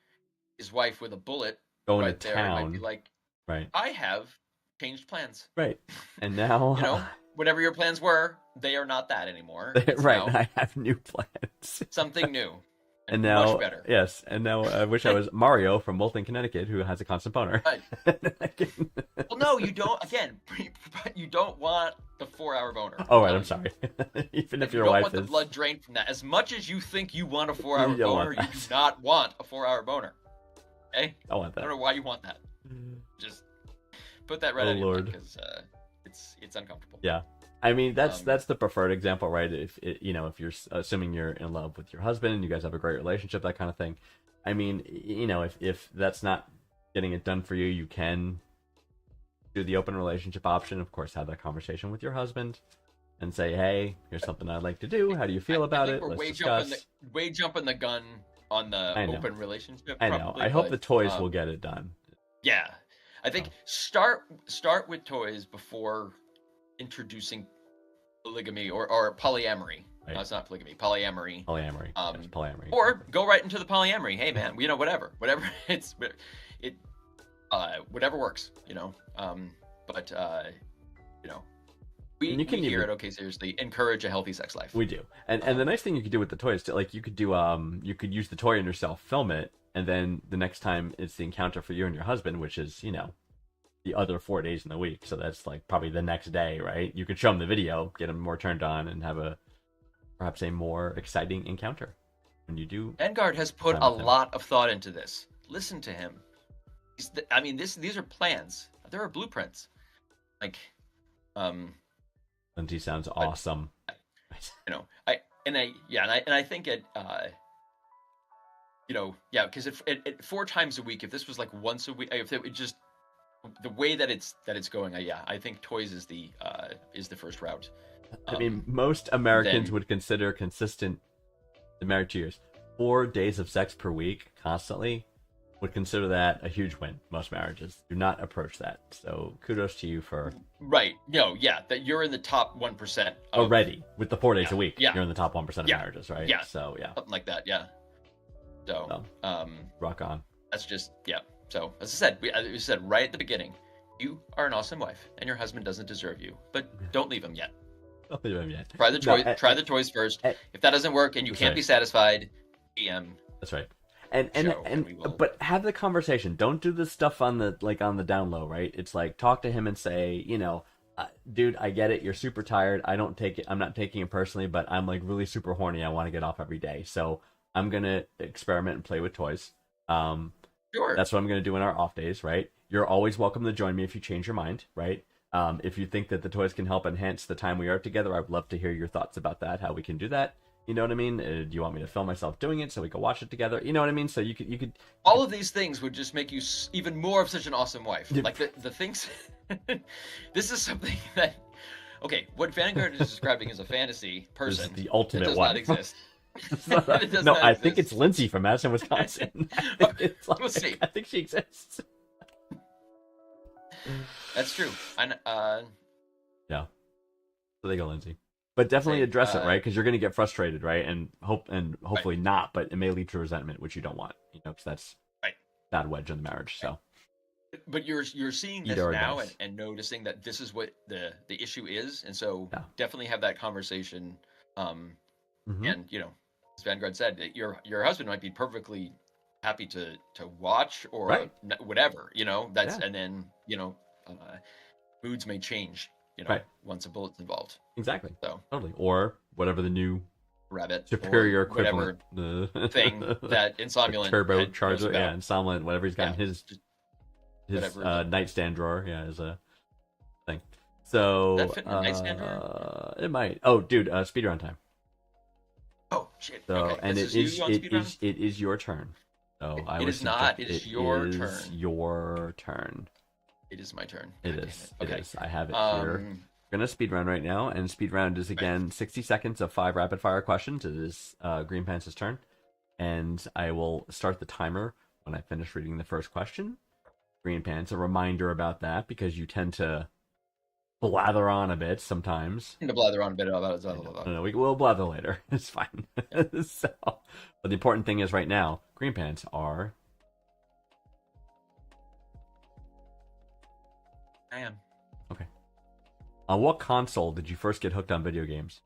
his wife with a bullet Going right to there, he might town, be like, right? I have changed plans. Right. And now, Whatever your plans were, they are not that anymore. It's right, now I have new plans. something new And now, much better. yes, and now I wish I was Mario from Wilton, Connecticut, who has a constant boner. Right. Well, no, you don't. Again, you don't want the 4-hour boner. Oh, right, I'm sorry. Even if You your don't wife want the is. blood drained from that. As much as you think you want a 4-hour You don't want boner, you that. do not want a 4-hour boner. Okay? I want I don't that. know why you want that. Just put that right Oh, on your Lord. because it's uncomfortable. Yeah. I mean, that's Um, the preferred example, right? If if you're assuming you're in love with your husband and you guys have a great relationship, that kind of thing. I mean, if that's not getting it done for you, you can do the open relationship option. Of course, have that conversation with your husband and say, "Hey, here's something I'd like to do. How do you feel I about think it? we're Let's discuss." way jumping the gun on the I know. open relationship. I know. probably, I hope but, the toys um, will get it done. Yeah, I think start with toys before introducing polygamy or polyamory. Right. No, it's not polygamy. Polyamory. Polyamory. um, Yes, polyamory. Or go right into the polyamory. Hey, man, whatever. It's whatever works, but we And you can here even- at OK Seriously encourage a healthy sex life. We do, and the nice thing you could do with the toys, too, like you could do, you could use the toy on yourself, film it, and then the next time it's the encounter for you and your husband, which is the other 4 days in the week, so that's like probably the next day, right? You could show them the video, get them more turned on, and have perhaps a more exciting encounter when you do. Vanguard has put Time a with him. lot of thought into this. Listen to him. These are plans. There are blueprints. Like, Lindsay sounds awesome. I think it, because it 4 times a week. If this was like once a week, if it would just the way that it's going, I think toys is the first route. I mean, most Americans then- would consider consistent, married 2 years, 4 days of sex per week constantly, would consider that a huge win. Most marriages do not approach that. So kudos to you for Right. That you're in the top 1% already with the 4 days a week. Yeah. You're in the top 1% of Yeah. marriages, right? Yeah. So yeah, something like that. Yeah. So, rock on. that's just So as I said, we said right at the beginning, you are an awesome wife, and your husband doesn't deserve you, but don't leave him yet. Don't leave him yet. Try the No, toy. Try the toys first. eh, If that doesn't work and you that's can't right. be satisfied, DM. That's right. And Show, and we will. but have the conversation. Don't do this stuff on the down low, right? It's like talk to him and say, dude, I get it. You're super tired. I'm not taking it personally, but I'm like really super horny. I want to get off every day, so I'm gonna experiment and play with toys. Sure. That's what I'm gonna do in our off days, right? You're always welcome to join me if you change your mind, right? If you think that the toys can help enhance the time we are together, I'd love to hear your thoughts about that. How we can do that. You know what I mean? Do you want me to film myself doing it so we can watch it together? You know what I mean? So you could. All of these things would just make you even more of such an awesome wife. Yeah. Like the things. This is something that. Okay, what Vanguard is describing as a fantasy This person. is the It ultimate does one. not exist. No, It does not I think exist. it's Lindsay from Madison, Wisconsin. I think it's We'll see. I think she exists. That's true. Yeah. So they go, Lindsay. But definitely Say, address it, right? Because you're going to get frustrated, right? And hopefully not, but it may lead to resentment, which you don't want, because that's Right. bad wedge in the marriage. So But you're seeing this Either or now does. and noticing that this is what the issue is, and so Yeah. definitely have that conversation. Mhm. And as Vanguard said, that your husband might be perfectly happy to watch or Right. whatever. That's Yeah. and then moods may change. Right. Once a bullet's involved. Exactly. So Totally. Or whatever the new rabbit superior or equivalent whatever thing that Insomniulant turbo knows charger, about. and Somnolent, whatever he's got in Yeah, his just his whatever. nightstand drawer, is a thing. So Does that fit in a nightstand drawer? it might. Oh, dude, speedrun time. Oh shit! So okay. and this it is you on speedrun? it is your turn. So I It would is not. suggest It is your is turn. Your turn. It is my turn. It God damn is. Okay. It is. I have it here. We're gonna speed run right now, and speed round is again 60 seconds of 5 rapid fire questions. It is Green Pants' turn, and I will start the timer when I finish reading the first question. Green Pants, a reminder about that because you tend to blather on a bit sometimes. I'm gonna blather on a bit about it. No, we'll blather later. It's fine. So, but the important thing is right now, Green Pants are I am. okay. On what console did you first get hooked on video games?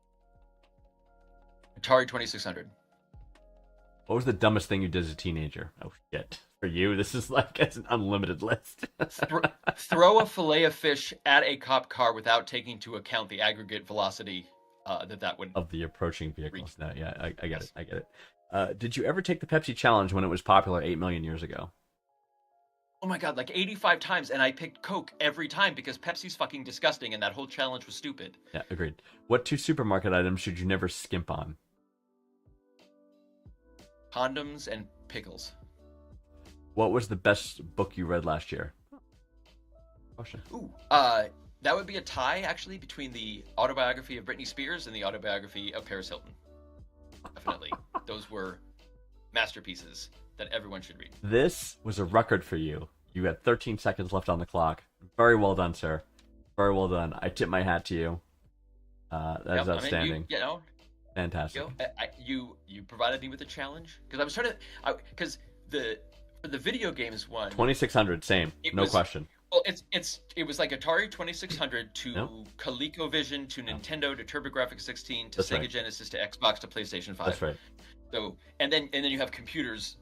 Atari 2600. What was the dumbest thing you did as a teenager? Oh shit! For you, this is like it's an unlimited list. Throw a fillet of fish at a cop car without taking into account the aggregate velocity that would. Of the approaching vehicles. No, yeah, I get Yes. it. I get it. Did you ever take the Pepsi challenge when it was popular 8 million years ago? Oh my god, like 85 times, and I picked Coke every time because Pepsi's fucking disgusting, and that whole challenge was stupid. Yeah, agreed. What 2 supermarket items should you never skimp on? Condoms and pickles. What was the best book you read last year? Question. Ooh, that would be a tie actually between the autobiography of Britney Spears and the autobiography of Paris Hilton. Definitely, those were masterpieces that everyone should read. This was a record for you. You had 13 seconds left on the clock. Very well done, sir. Very well done. I tip my hat to you. That is Yep, outstanding. you know, Fantastic. you provided me with a challenge because I was trying to because the For the video games one, 2600, same, it no was question. well, it was like Atari 2600 to Yep. ColecoVision to Nintendo to TurboGrafx 16 to That's Sega right. Genesis to Xbox to PlayStation 5. That's right. So and then you have computers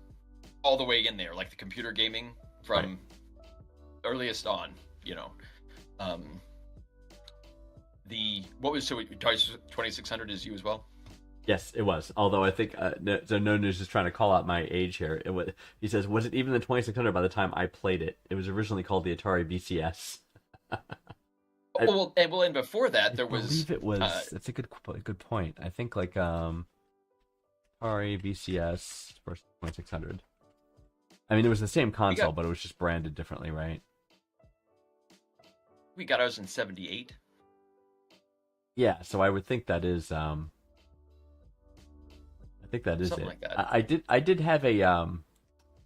all the way in there, like the computer gaming from earliest on, you know. The what was so Atari 2600 is you as well? Yes, it was. Although I think so. No News is trying to call out my age here. It was. He says, "Was it even the 2600 by the time I played it? It was originally called the Atari VCS." Well, and before that there I was. believe it was. That's a good point. I think like Atari VCS versus 2600. I mean, it was the same console, but it was just branded differently, right? We got ours in '78. Yeah, so I would think that is. I think that is Something it. like that. I did have a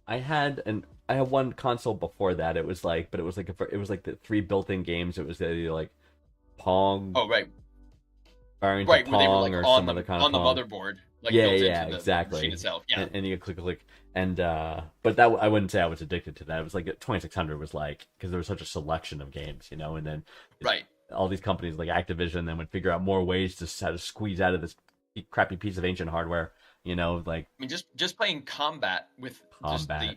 I had one console before that. It was like the 3 built-in games. It was either like Pong, Oh right, Barrington right. Where they were Pong, like or on some the other kind of the Pong. motherboard, like Yeah, built yeah, into the exactly. machine itself. Yeah, And you click, and but that I wouldn't say I was addicted to that. It was like 2600 was like because there was such a selection of games, you know, and then right. all these companies like Activision then would figure out more ways to how to squeeze out of this crappy piece of ancient hardware, you know, like I mean, just playing combat with Combat.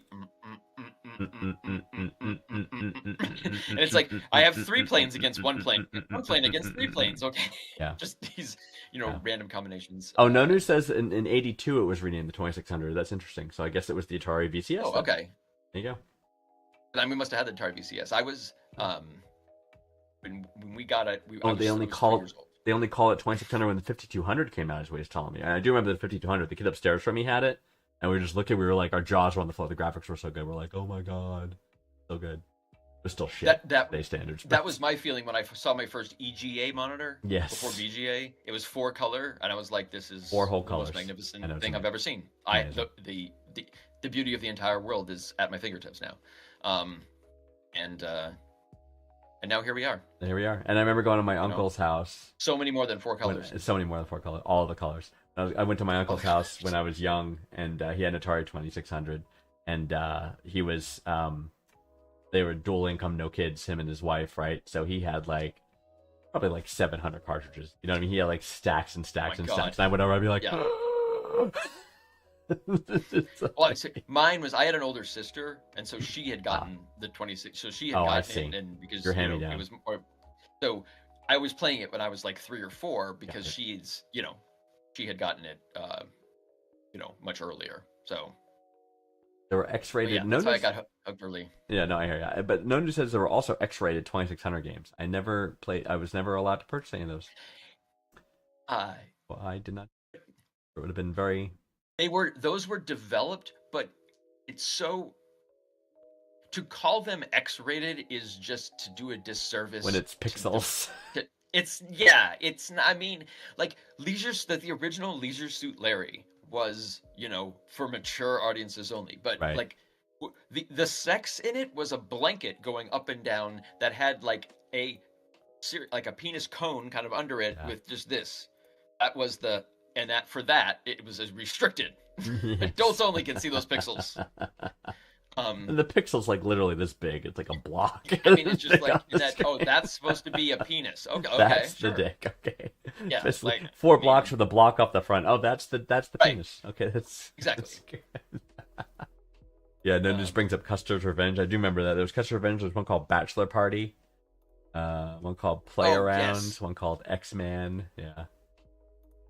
and it's like I have 3 planes against 1 plane, 1 plane against 3 planes. Okay, Yeah. just these Yeah. random combinations. Oh, Nonu says in 82 it was renamed the 2600. That's interesting. So I guess it was the Atari VCS. Oh, then. okay. There you go. And we must have had the Atari VCS. I was when we got it. I was, They I only was 3 call years old. they only call it 2600 when the 5200 came out, is what he's telling me. And I do remember the 5200. The kid upstairs from me had it, and we were just looking. We were like, our jaws were on the floor. The graphics were so good. We're like, oh my god, so good. It was still shit. That Day standards. that was my feeling when I saw my first EGA monitor. Yes. Before VGA, it was 4 color, and I was like, "This is 4 whole the colors. most magnificent I know what thing you I've mean. ever seen." Amazing. The beauty of the entire world is at my fingertips now, and now here we are. Here we are. And I remember going to my uncle's house. So many more than 4 colors. So many more than 4 colors. All of the colors. I went to my uncle's the house colors. when I was young, and he had an Atari 2600, and he was they were dual income, no kids, him and his wife, right? So he had like probably like 700 cartridges. You know what I mean? He had like stacks and stacks my and God. stacks. And I went over, I'd be like, Yeah. It's Well, like- mine was I had an older sister, and so she had gotten the 26. So she had Oh, I gotten see. it, and because Your you know, hand-me-down. it was more. So I was playing it when I was like 3 or 4 because Gotcha. she had gotten it much earlier. So there were but X-rated. yeah, No that's how I news- got hooked early. Yeah, no, I hear you. But Nonu says there were also X-rated 2600 games. I never played. I was never allowed to purchase any of those. Well, I did not. It would have been very. Those were developed, but it's so to call them X-rated is just to do a disservice When it's to the pixels. It's not, I mean, like the original Leisure Suit Larry was, for mature audiences only, but Right. like the sex in it was a blanket going up and down that had like a penis cone kind of under it Yeah. with just this. That was it was as restricted. Yes. Adults only can see those pixels. The pixel's like literally this big. It's like a block. I mean, it's just like that's supposed to be a penis. Okay, That's sure. the dick. Okay. Yeah, It's like, 4 I mean- blocks with a block off the front. Oh, that's the Right. penis. Okay, that's Exactly. that's yeah, and then just brings up Custer's Revenge. I do remember that. There was Custer's Revenge. There was one called Bachelor Party. One called Play Oh, Around. yes. One called X-Man. Yeah.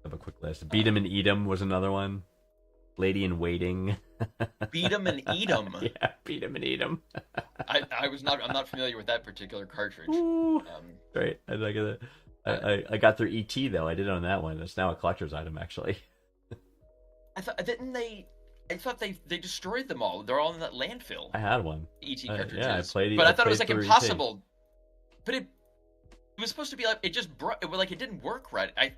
Have a quick list. Beat 'em and Eat 'em was another one. Lady in Waiting. Beat 'em and eat 'em. Yeah, Beat 'em and Eat 'em. I'm not familiar with that particular cartridge. Ooh. Um, Great. I like it. I got through ET though. I did own that one. It's now a collector's item actually. I thought they destroyed them all. They're all in that landfill. I had one. ET yeah, cartridges. I played- But I I thought it was played like through ET. impossible. But it was supposed to be like it just broke. It was like it didn't work right. I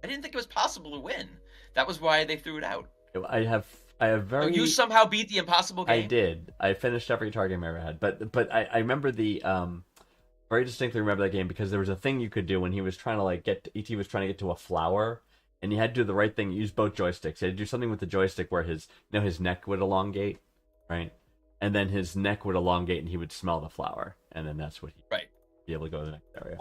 didn't think it was possible to win. That was why they threw it out. I have very. Oh, you somehow beat the impossible game. I did. I finished every Atari game I ever had, but I remember the very distinctly remember that game because there was a thing you could do when he was trying to like ET was trying to get to a flower, and you had to do the right thing. Use both joysticks. You had to do something with the joystick where his neck would elongate, right? and then his neck would elongate, and he would smell the flower, and then that's what he'd Right. be able to go to the next area.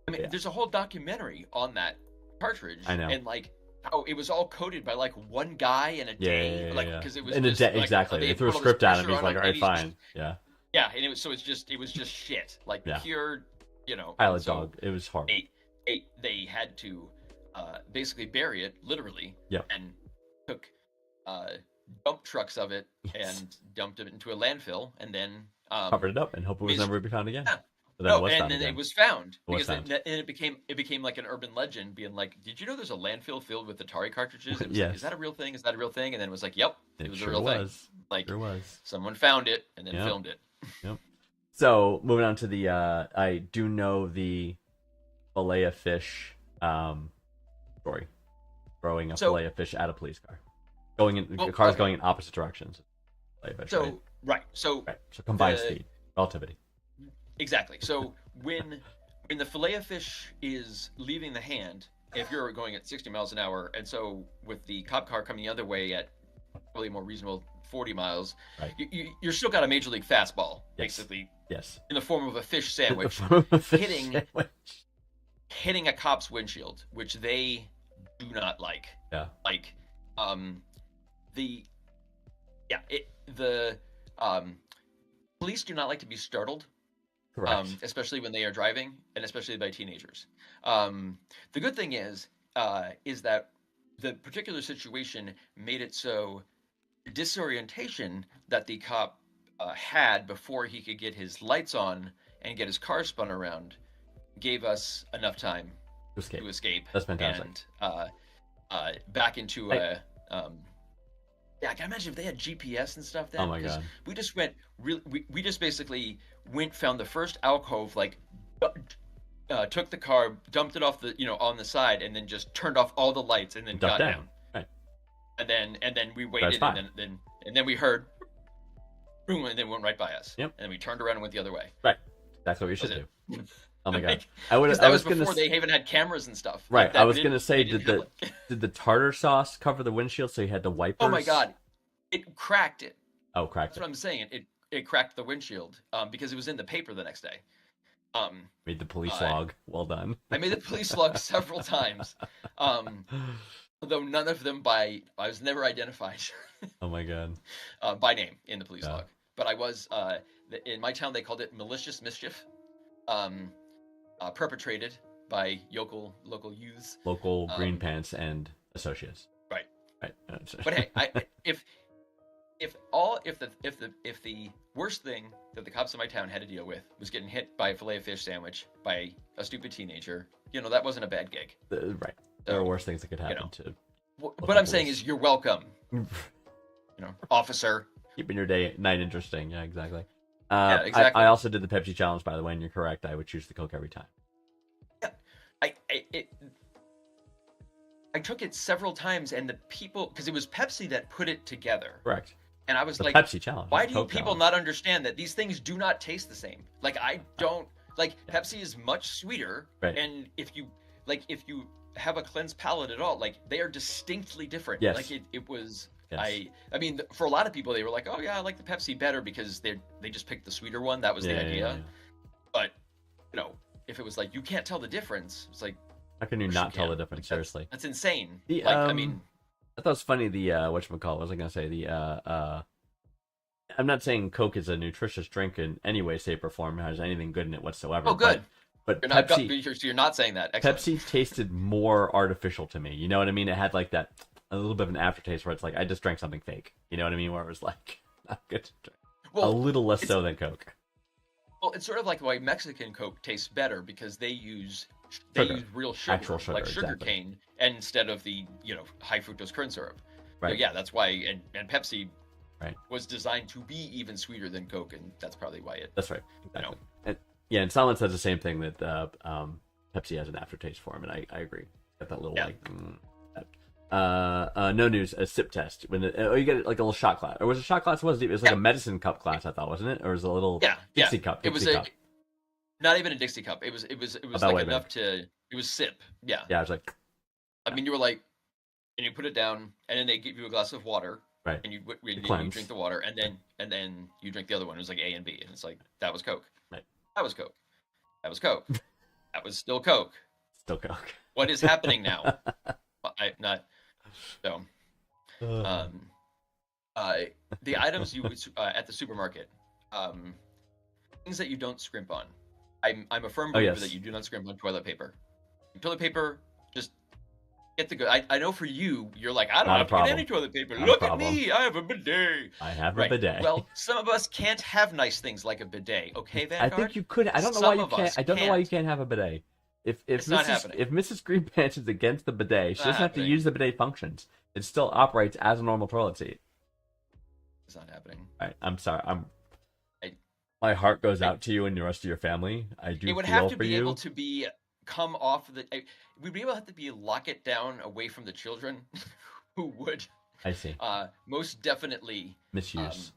I mean, Yeah. there's a whole documentary on that cartridge. I know. And like how it was all coded by like one guy in a day, Yeah. like because it was in a just, day, like, exactly. They threw a put all this script at him. pressure He's on like, him, all right, and fine. Yeah. yeah, and it was just shit, like Yeah. pure, you know. Pilot so dog. It was horrible. they had to basically bury it literally. Yep. And took dump trucks of it Yes. and dumped it into a landfill, and then Covered it up and hope it was basi- never be found again. Yeah. But then it No, was and found then again. it was found was because found. it became like an urban legend, being like, "Did you know there's a landfill filled with Atari cartridges?" It was Yes. like, is that a real thing? Is that a real thing? And then it was like, "Yep, it was sure a real thing." was. Like Sure was. someone found it and then Yep. filmed it. So moving on to the, I do know the fillet of fish story, throwing a So- fillet of fish at a police car, going in Well, cars okay. going in opposite directions. Fillet of fish, So so right. So combined the- speed, relativity. exactly. So when the fillet of fish is leaving the hand, if you're going at 60 miles an hour, and so with the cop car coming the other way at probably a more reasonable 40 miles, Right. you're still got a major league fastball, Yes. basically Yes. in the form of a fish sandwich. Hitting. Hitting a cop's windshield, which they do not like. Yeah. Like, the police do not like to be startled, Correct. especially when they are driving, and especially by teenagers. The good thing is that the particular situation made it so the disorientation that the cop had before he could get his lights on and get his car spun around gave us enough time Escape. to escape. That's fantastic. And back into I can imagine if they had GPS and stuff then. Oh my 'cause God. we just went we just basically found the first alcove, like took the car, dumped it off the on the side, and then just turned off all the lights and then Ducked got down. down. Right. And then we waited, fine. and then we heard boom, and then went right by us. Yep. And then we turned around and went the other way. Right. That's what we should Was do. it? Oh my God. Like, I would. 'cause I that was was gonna. before they even had cameras and stuff. Right. Like, that I was didn't- gonna say, they did didn't the have, like- did the tartar sauce cover the windshield so you had the wipers? Oh my God, it cracked it. Oh, cracked That's it. what I'm saying. It cracked the windshield because it was in the paper the next day. Made the police uh, log. Well done. I made the police log several times, although none of them I was never identified Oh my God. by name in the police Yeah. log. But I was in my town. They called it malicious mischief, perpetrated by local youths. Local green Um, pants and associates. Right. Right. But hey, if the worst thing that the cops in my town had to deal with was getting hit by a fillet of fish sandwich by a stupid teenager, that wasn't a bad gig. Right. There are worse things that could happen to What I'm saying is, you're welcome, officer. keeping your night interesting. Yeah, exactly. Yeah, exactly. I also did the Pepsi challenge, by the way, and you're correct. I would choose the Coke every time. I took it several times, and the people, because it was Pepsi that put it together, Correct. and I was The like, Pepsi challenge. why not do Coke people challenge. not understand that these things do not taste the same? Like, I don't like Pepsi is much sweeter, Right. and if you have a cleansed palate at all, like, they are distinctly different. Yes. Like it was. Yes. I mean, for a lot of people, they were like, "Oh yeah, I like the Pepsi better because they just picked the sweeter one." That was the idea. But if it was like you can't tell the difference, it's like, How can you of course not tell the can. difference? Like, Seriously. that's insane. The, Like, I mean, I thought it was funny. The whatchamacallit, what was I gonna say? I'm not saying Coke is a nutritious drink in any way, shape, or form. It has anything good in it whatsoever. oh, good. But You're not. Pepsi, So you're not saying that. Excellent. Pepsi tasted more artificial to me. You know what I mean? It had like that a little bit of an aftertaste where it's like I just drank something fake. You know what I mean? Where it was like not good to drink. Well, a little less it's- so than Coke. Well, it's sort of like why Mexican Coke tastes better because they use Sugar. real sugar, Actual sugar, like sugar exactly. cane, instead of the high fructose corn syrup. So Right. yeah, that's why. And Pepsi Right. was designed to be even sweeter than Coke, and that's probably why it. That's right. Exactly. And Solomon says the same thing that Pepsi has an aftertaste for him, and I agree. Got that little Yeah. no news, a sip test when you get like a little shot glass, or was it a shot glass? It was like a medicine cup glass, I thought, wasn't it? Or was it a little Dixie cup? It was Dixie cup. not even a Dixie cup. It was About like way enough to. It was sip. Yeah. Yeah, I was like, I mean, you were like, and you put it down, and then they give you a glass of water, Right. and you Cleanse. drink the water, and then you drink the other one. It was like A and B, and it's like that was Coke. Right. That was Coke. That was Coke. That was still Coke. Still Coke. What is happening now? I not so. Um, the items you would at the supermarket, things that you don't scrimp on. I'm a firm believer yes. that you do not scrimp on toilet paper. Toilet paper, just get the good. I know for you, you're like, I don't Not a have to get problem. any toilet paper. Not a Look at problem. me, I have a bidet. I have a Right. bidet. Well, some of us can't have nice things like a bidet. Okay, I Vanguard. think you could. I don't know Some why you of can't. us I don't know why you can't. can't have a bidet. If It's not Mrs. happening. if Mrs. Greenpants is against the bidet, she Not doesn't have to happening. use the bidet functions. It still operates as a normal toilet seat. It's not happening. All right, I'm sorry. I- My heart goes out to you and the rest of your family. I do It would feel have to for be you. able to be come off the. We'd be able to have to be lock it down away from the children, who would I see. most definitely Misuse.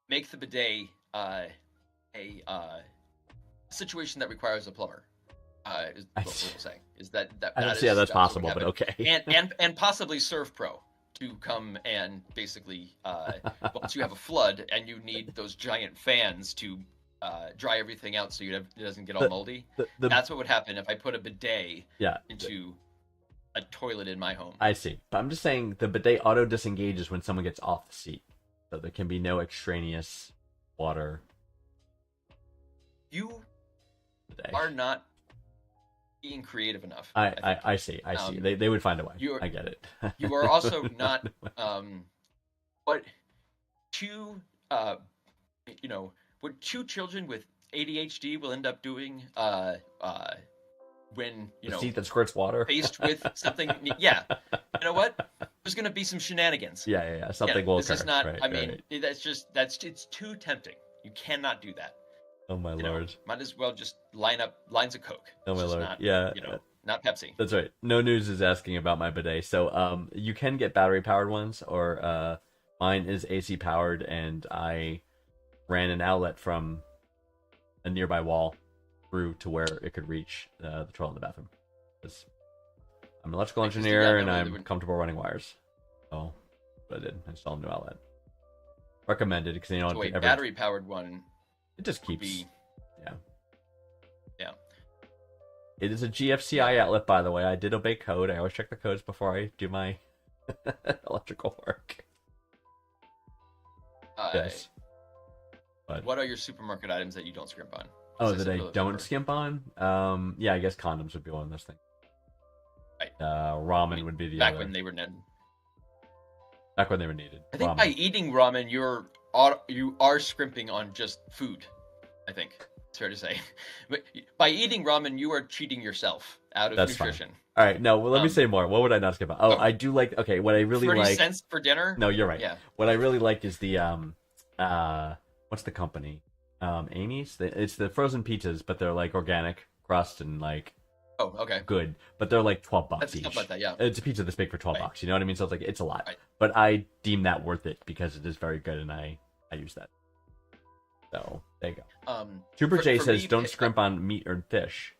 make the bidet a situation that requires a plumber. Is I what we'll see. say is that I don't is, see how that's what would possible, but happen. okay. and possibly Surf Pro to come and basically once you have a flood and you need those giant fans to dry everything out so it doesn't get all moldy. The- That's what would happen if I put a bidet yeah, into a toilet in my home. I see. But I'm just saying the bidet auto disengages when someone gets off the seat, so there can be no extraneous water. You Bidet. are not being creative enough. I see. They would find a way. you're- I get it. You are also not what two what two children with ADHD will end up doing when The seat that squirts water. faced with something. Yeah, you know what? There's gonna be some shenanigans. Yeah. Something will This occur. is not. Right, I mean, right. it's too tempting. You cannot do that. Oh my You know, lord. might as well just line up lines of Coke. Oh my It's just lord. not, Yeah. not Pepsi. That's right. No News is asking about my bidet. So you can get battery powered ones, or mine is AC powered, and I ran an outlet from a nearby wall through to where it could reach the toilet in the bathroom. 'Cause I'm an electrical Interesting, engineer yeah, and no, they I'm would- comfortable running wires. So what I did, I installed a new outlet. Recommended because So wait, every- battery powered one it just would keeps. be. Yeah. Yeah. It is a GFCI outlet, by the way. I did obey code. I always check the codes before I do my electrical work. Yes. But What are your supermarket items that you don't scrimp on? oh, Besides that I toilet don't paper? skimp on? Yeah, I guess condoms would be one of those things. Right. Ramen would be the Back other. when they were. Back when they were needed. I think Ramen. by eating ramen, you are scrimping on just food. I think it's fair to say. But by eating ramen, you are cheating yourself out of That's fine. nutrition. All right, no. Well, let me Um, say more. What would I not skip on? Oh, oh. I do like. Okay, what I really 30 like. cents for dinner? No, you're right. Yeah. What I really like is the what's the company? Amy's. It's the frozen pizzas, but they're like organic crust and like Oh, okay. good, but they're like $12 That's each. stuff like that, yeah. It's a pizza that's big for $12. Right. You know what I mean? So it's like it's a lot, Right. but I deem that worth it because it is very good, and I use that. So there you go. Super for- J for says me, don't scrimp on meat or fish.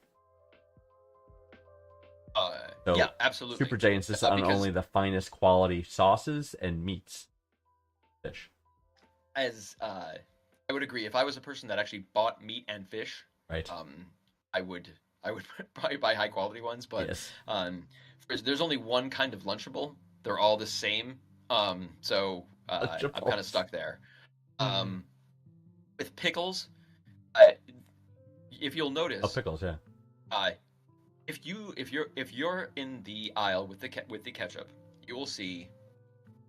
So, yeah, absolutely. Super J insists on because- only the finest quality sauces and meats. Fish, As I would agree, if I was a person that actually bought meat and fish, right? I would probably buy high quality ones. But Yes. there's only one kind of Lunchable. They're all the same. So I'm kind Lunchables. of stuck there. With pickles, if you'll notice, Oh, pickles, yeah. if you're in the aisle with the ketchup, you will see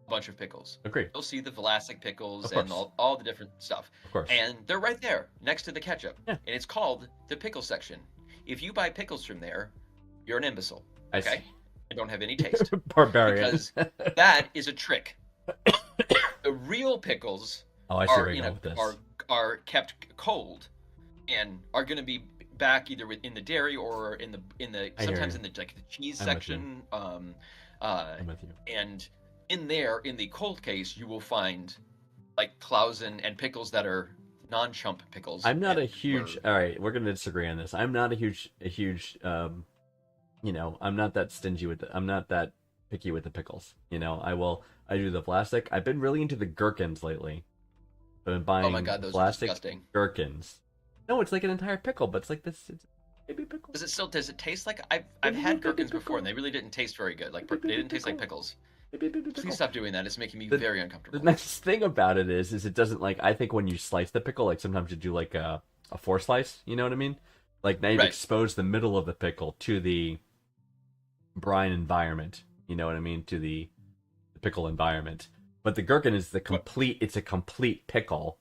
a bunch of pickles. Agree, You'll see the Vlasic pickles Of and course. all the different stuff. of course. And they're right there next to the ketchup. Yeah. And it's called the pickle section. If you buy pickles from there, you're an imbecile. I Okay? see. I don't have any taste. Barbarian. Because that is a trick. The real pickles oh, I see are where you're going with this. are kept cold and are going to be back either in the dairy or in the I hear sometimes you. in the like the cheese I'm with section. I'm with you. And in there, in the cold case, you will find like Clausen and pickles that are non-chump pickles. I'm not a and huge. were- All right, we're going to disagree on this. I'm not a huge. I'm not that stingy with. I'm not that picky with the pickles. I I do the plastic. I've been really into the gherkins lately. I've been buying Oh my god, those are plastic disgusting. gherkins. No, it's like an entire pickle, but it's like this. It's baby pickle. Does it taste like I've Baby, had baby gherkins pickle. before and they really didn't taste very good. Like Baby, they baby didn't taste like pickle. pickles. Baby pickle. Please stop doing that. It's making me The- very The uncomfortable. nice thing about it is it doesn't like. I think when you slice the pickle, like sometimes you do like a four slice. You know what I mean? Like now you've Right. exposed the middle of the pickle to the brine environment. You know what I mean? To the pickle environment. But the gherkin is the complete. It's a complete pickle.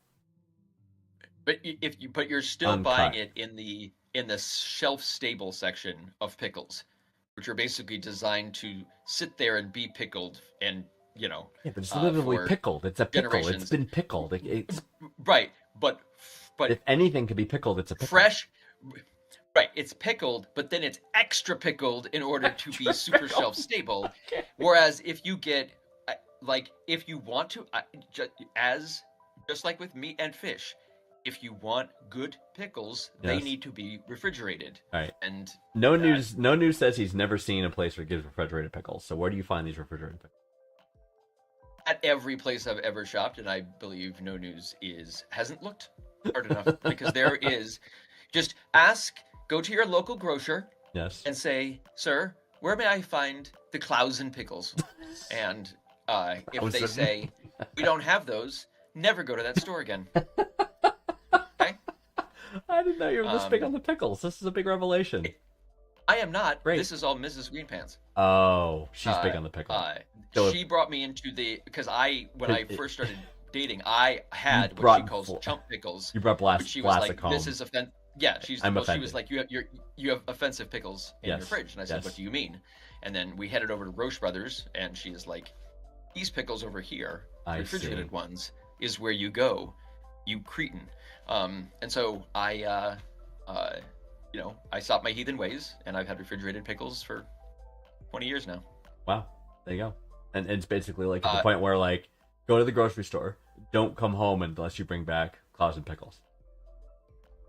But you're still Uncut. buying it in the shelf stable section of pickles, which are basically designed to sit there and be pickled and Yeah, but it's uh, literally for pickled. It's a pickle. It's generations. been pickled. It's right. But if anything can be pickled, it's a pickle. fresh. Right, it's pickled, but then it's extra pickled in order to be super pickled. shelf stable. Whereas if you get, if you want to, just like with meat and fish, if you want good pickles, they Yes. need to be refrigerated. All right. And No news. No news says he's never seen a place where it gives refrigerated pickles. So where do you find these refrigerated pickles? at every place I've ever shopped, and I believe No News hasn't looked hard enough because there is. Just go to your local grocer Yes. and say, "Sir, where may I find the Clausen pickles?" And if they Clausen. say, "We don't have those," never go to that store again. Okay? I didn't know you were this big Um, on the pickles. This is a big revelation. I am not. Great. This is all Mrs. Greenpants. Oh, she's big on the pickles. So She brought me into because when I It- first started dating, I had what she brought calls full- chump pickles. you brought But she was like, home. "This is offensive." Yeah, I'm she was offended. like, "You have offensive pickles in your Yes, fridge," and I said, yes. "What do you mean?" And then we headed over to Roche Brothers, and she is like, "These pickles over here, I refrigerated see. ones, is where you go, you cretin." And so I stopped my heathen ways, and I've had refrigerated pickles for 20 years now. Wow. There you go. And it's basically like at the Uh, point where like go to the grocery store, don't come home unless you bring back Clausen pickles.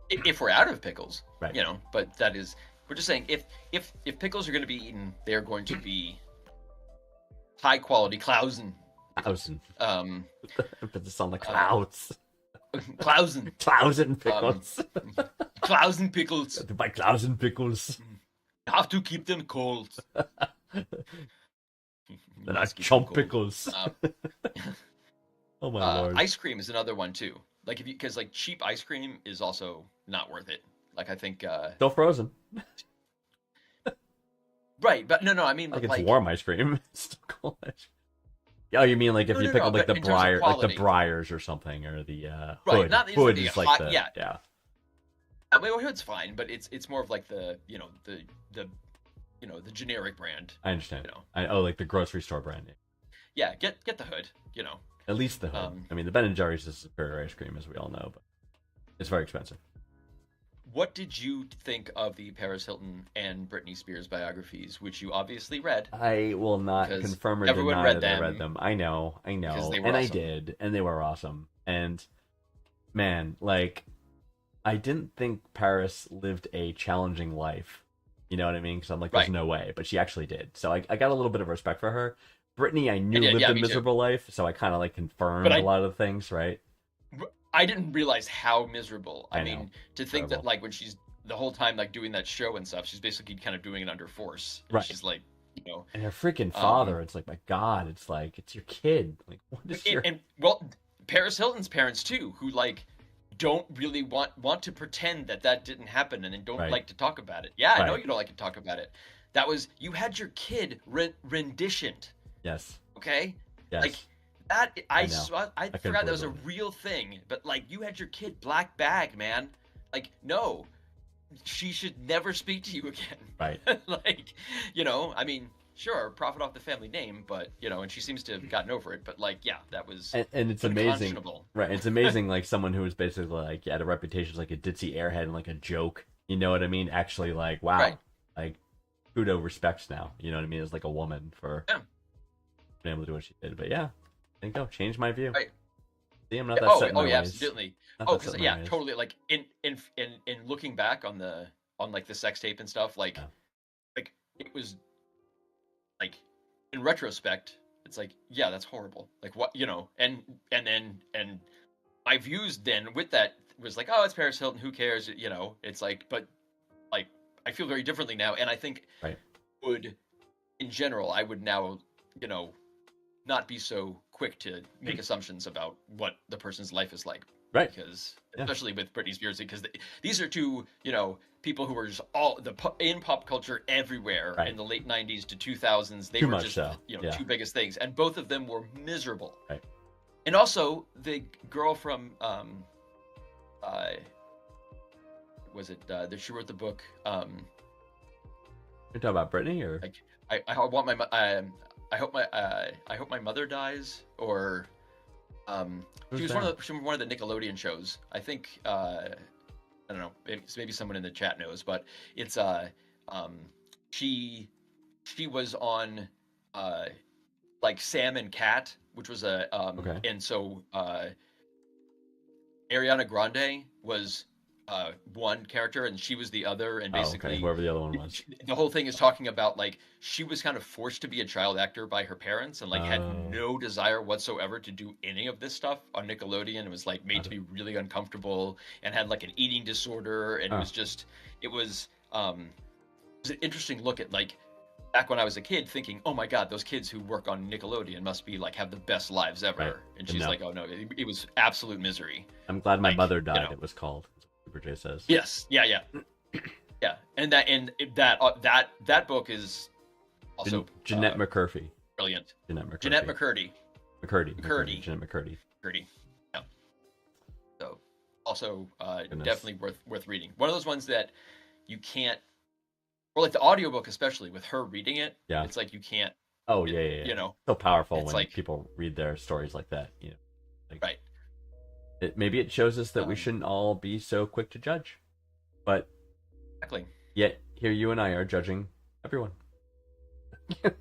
If we're out of pickles, Right. but we're just saying if pickles are going to be eaten, they're going to be high quality Clausen. Clausen. Put this on the clouds. Clausen. Clausen pickles. Clausen pickles. To buy Clausen pickles. Have to keep them cold. They're not Must keep them chump cold. pickles. Um, Oh my lord. Ice cream is another one too. Like because like cheap ice cream is also not worth it. Like I think Still frozen. right, but no, I mean Like like it's warm ice cream. It's still cold ice cream. Oh, you mean like if No, you no, pick no, up like but the in terms of briar, like the quality. briars or something, or the Right, hood. not Hood the is like hot- the yeah. I mean, hood's fine, but it's more of like the the generic brand. I understand. You know. Like the grocery store brand. Yeah, get the hood. At least the hood. I mean, the Ben and Jerry's is superior ice cream, as we all know, but it's very expensive. What did you think of the Paris Hilton and Britney Spears biographies, which you obviously read? I will not Because confirm or everyone deny read that I read them. them. I know, Because they were and I awesome. did, and they were awesome. And man, like, I didn't think Paris lived a challenging life. You know what I mean? Because I'm like, there's Right. no way, but she actually did. So I got a little bit of respect for her. Brittany, I knew Yeah, lived yeah, a me too. miserable life, so I kind of like confirmed But a lot of the things, right? I didn't realize how miserable. I I mean, know. to think Terrible. that like when she's the whole time like doing that show and stuff, she's basically kind of doing it under force. Right. She's like, And her freaking father, it's like, my God, it's like, it's your kid. Like, what is your... and well, Paris Hilton's parents too, who like don't really want to pretend that didn't happen, and then don't Right. like to talk about it. Yeah, I know Right. you don't like to talk about it. You had your kid renditioned, Yes. okay? Yes. Like that, I know. I couldn't forgot that was a believe it. real thing. But like, you had your kid black bag, man. Like, no, she should never speak to you again. Right. Like, I mean, sure, profit off the family name, but and she seems to have gotten over it. But like, yeah, that was And it's amazing. unconscionable. Right. It's amazing, like, someone who was basically, like, had a reputation as, like, a ditzy airhead and, like, a joke. You know what I mean? Actually, like, wow. Right. Like, kudo respects now. You know what I mean? As, like, a woman for Yeah. being able to do what she did. But, yeah. I think, changed my view. Right. See, I'm not that Oh, set in my yeah, ways. absolutely. Not Oh, that because set in my yeah, ways. totally. Like in looking back on like the sex tape and stuff, like Yeah. like it was like in retrospect, It's like, yeah, that's horrible. Like what, and my views then with that was like, oh, it's Paris Hilton, who cares? It's like, but like I feel very differently now, and I think Right. would in general I would now, not be so quick to make assumptions about what the person's life is like. Right. Because Yeah. especially with Britney Spears, because these are two, people who were just in pop culture everywhere Right. in the late '90s to 2000s. They Too were much just, so. Yeah. two biggest things, and both of them were miserable. Right. And also the girl from, was it that she wrote the book? You're talking about Britney, or Like I want my I hope my mother dies, or she was Who's one of the Nickelodeon shows. I think I don't know, maybe someone in the chat knows, but it's she was on like Sam and Cat, which was Okay. and so Ariana Grande was one character and she was the other, and basically whoever the other one was. the whole thing is talking about like she was kind of forced to be a child actor by her parents, and like had Oh. no desire whatsoever to do any of this stuff on Nickelodeon. It was like made to be really uncomfortable, and had like an eating disorder, and it was an interesting look at like back when I was a kid, thinking, oh my god, those kids who work on Nickelodeon must be like have the best lives ever. Right. And she's no. like, oh no, it was absolute misery. I'm glad my like, mother died. you know. It was called. Super J says. Yes, yeah. And that book is also Jeanette McCurdy. brilliant. Jeanette McCurdy. Jeanette McCurdy. McCurdy. Jeanette McCurdy. McCurdy. Yeah. So also Goodness. definitely worth reading. One of those ones that you can't, or like the audiobook especially with her reading it. Yeah. It's like you can't. Oh yeah. You know. So powerful It's when like- people read their stories like that. You know. Like, Right. Maybe it shows us that we Um, shouldn't all be so quick to judge, but Exactly. yet here you and I are judging everyone. Well,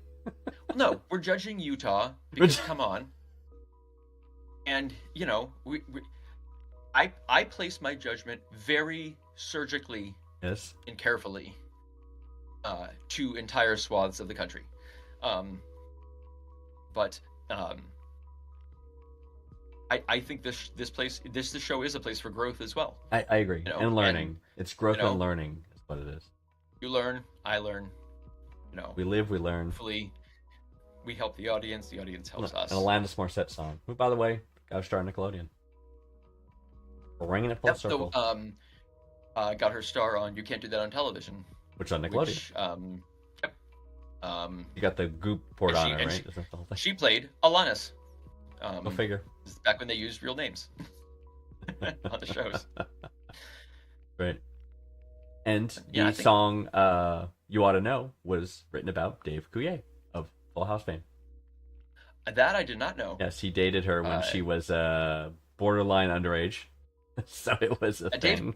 no, we're judging Utah because come on. And I place my judgment very surgically Yes. and carefully to entire swaths of the country. But I think this show is a place for growth as well. I agree. And learning. It's growth you know, and learning is what it is. You learn, I learn. We live, we learn. Hopefully, we help the audience helps us. And a Alanis Morissette song, who, by the way, got a star on Nickelodeon. We're ringing it full circle. So, got her star on You Can't Do That on Television. Which on Nickelodeon. Which, yep. You got the goop poured and on she- her, and right? Isn't that the whole thing? She played Alanis. Go figure. This is back when they used real names on the shows. Right. And Yeah, I the think- song You Ought to Know was written about Dave Coulier of Full House fame. That I did not know. Yes, he dated her when she was borderline underage. So it was a Dave- thing.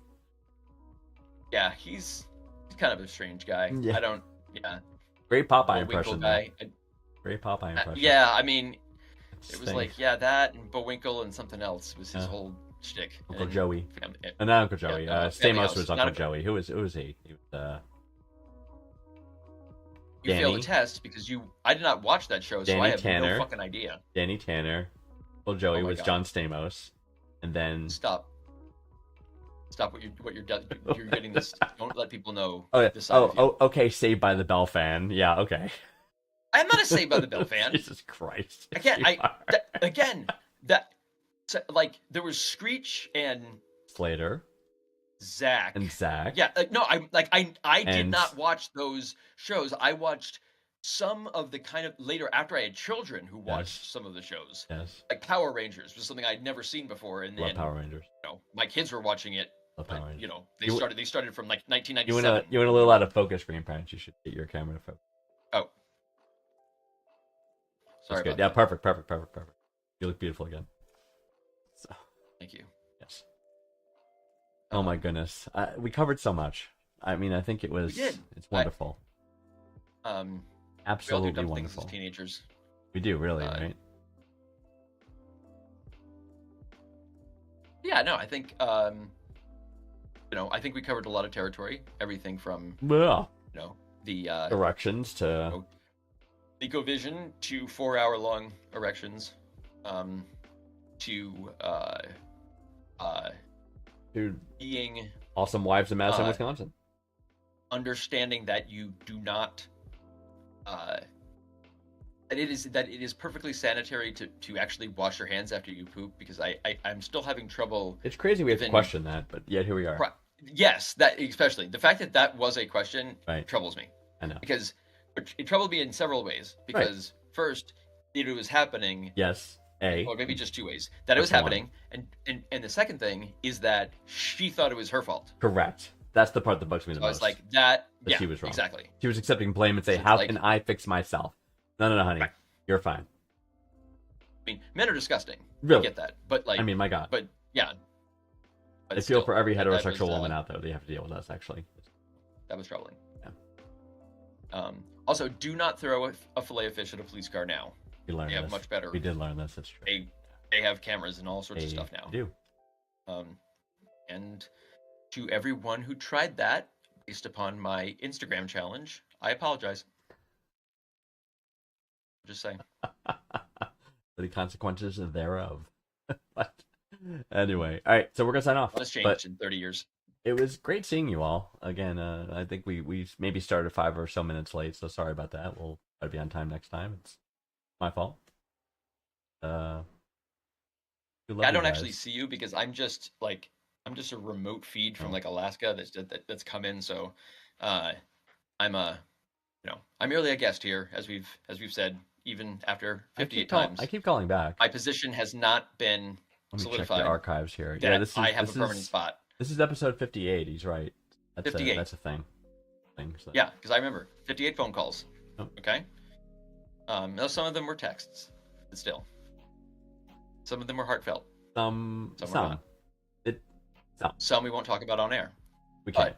Yeah, he's kind of a strange guy. Yeah. I don't. Yeah. Great Popeye Bullwinkle impression. guy. Though. Great Popeye impression. Yeah, I mean, it was Same. like that and Bullwinkle and something else was his Yeah. whole shtick. Uncle And Joey. fam- Not Uncle Joey. Yeah, no, Family Stamos House. was Not Uncle a- Joey. Who was he? He was You failed Danny. the test because I did not watch that show, so Danny I have Tanner. no fucking idea. Danny Tanner. Uncle Joey Oh my was God. John Stamos. And then Stop what you're getting this. Don't let people know Oh, yeah. this side of you. Okay, Saved by the Bell fan. Yeah, okay. I'm not a Saved by the Bell fan. Jesus Christ. Again, You are. there was Screech and Slater Zach. and Zach. Yeah, no, I did And- not watch those shows. I watched some of the kind of later after I had children who watched Yes. some of the shows. Yes. Like Power Rangers was something I'd never seen before, and Love then Power Rangers. my kids were watching it. Love Power But, Rangers. they You- started from like You 1997. went a little out of focus, Green Parents. You should get your camera to focus. Oh, sorry That's good. about Yeah, that. perfect. You look beautiful again. So, Thank you. yes. Oh my goodness. We covered so much. I mean, I think it was. We did. It's wonderful. We all do Absolutely dumb wonderful. things as teenagers. We do, really, Uh, right? Yeah, no, I think I think we covered a lot of territory. Everything from Well, the directions to. ColecoVision to 4-hour-long erections, to Dude, being awesome wives in Madison, Uh, Wisconsin. understanding that you do not that it is perfectly sanitary to actually wash your hands after you poop, because I'm still having trouble. It's crazy we have to even- question that, but yet here we are. Yes, that especially the fact that that was a question Right. troubles me, I know. because it troubled me in several ways. Because first, it was happening, Yes. A. or maybe just two ways that it was That's one. happening, and the second thing is that she thought it was her fault. Correct. That's the part that bugs me the So I was most. like, that. That Yeah, she was wrong. exactly. She was accepting blame and say, It's "How like- can I fix myself?" No, honey, Right. you're fine. I mean, men are disgusting. Really? I get that, but like, I mean, my God, but yeah. But I feel still, for every that was, heterosexual woman out there. They have to deal with us. Actually, That was troubling. Yeah. Also, do not throw a fillet of fish at a police car now. we learned They have this. much better. We did learn this. That's true. They have cameras and all sorts of They stuff now. do. And to everyone who tried that based upon my Instagram challenge, I apologize. Just saying. The consequences thereof. But anyway, all right. So we're gonna sign off. What has changed But in 30 years? it was great seeing you all again. I think we maybe started 5 or so minutes late, so sorry about that. We'll try to be on time next time. It's my fault. We love I you don't guys. actually see you because I'm just a remote feed from Oh. like Alaska that's come in. So I'm I'm merely a guest here, as we've said, even after 58 times. I keep calling back. My position has not been Let me check solidified. the archives here. that Yeah, this is I have this a permanent is, spot. This is episode 58. He's right. That's 58. That's a thing. So. Yeah, because I remember 58 phone calls. Oh. Okay. Now some of them were texts, but still, some of them were heartfelt. Some. not. Some we won't talk about on air. We can't. But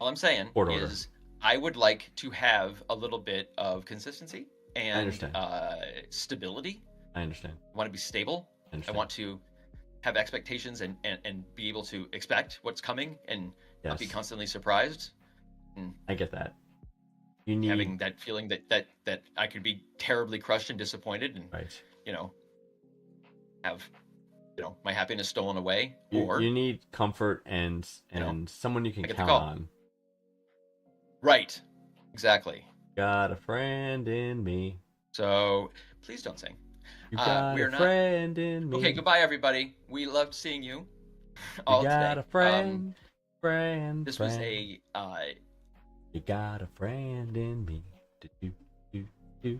all I'm saying Court order. is, I would like to have a little bit of consistency and understand. stability. I understand. I want to be stable. I understand. I want to have expectations and be able to expect what's coming and not be Yes. constantly surprised. I get that. You need Having that feeling that I could be terribly crushed and disappointed and right. Have my happiness stolen away, You, or you need comfort and someone you can I get the count call. on. right, exactly. Got a friend in me. So please don't sing. You got we are a not- friend in me. Okay, goodbye everybody. We loved seeing you You all got today. a friend. This was a You got a friend in me. Do, do, do, do.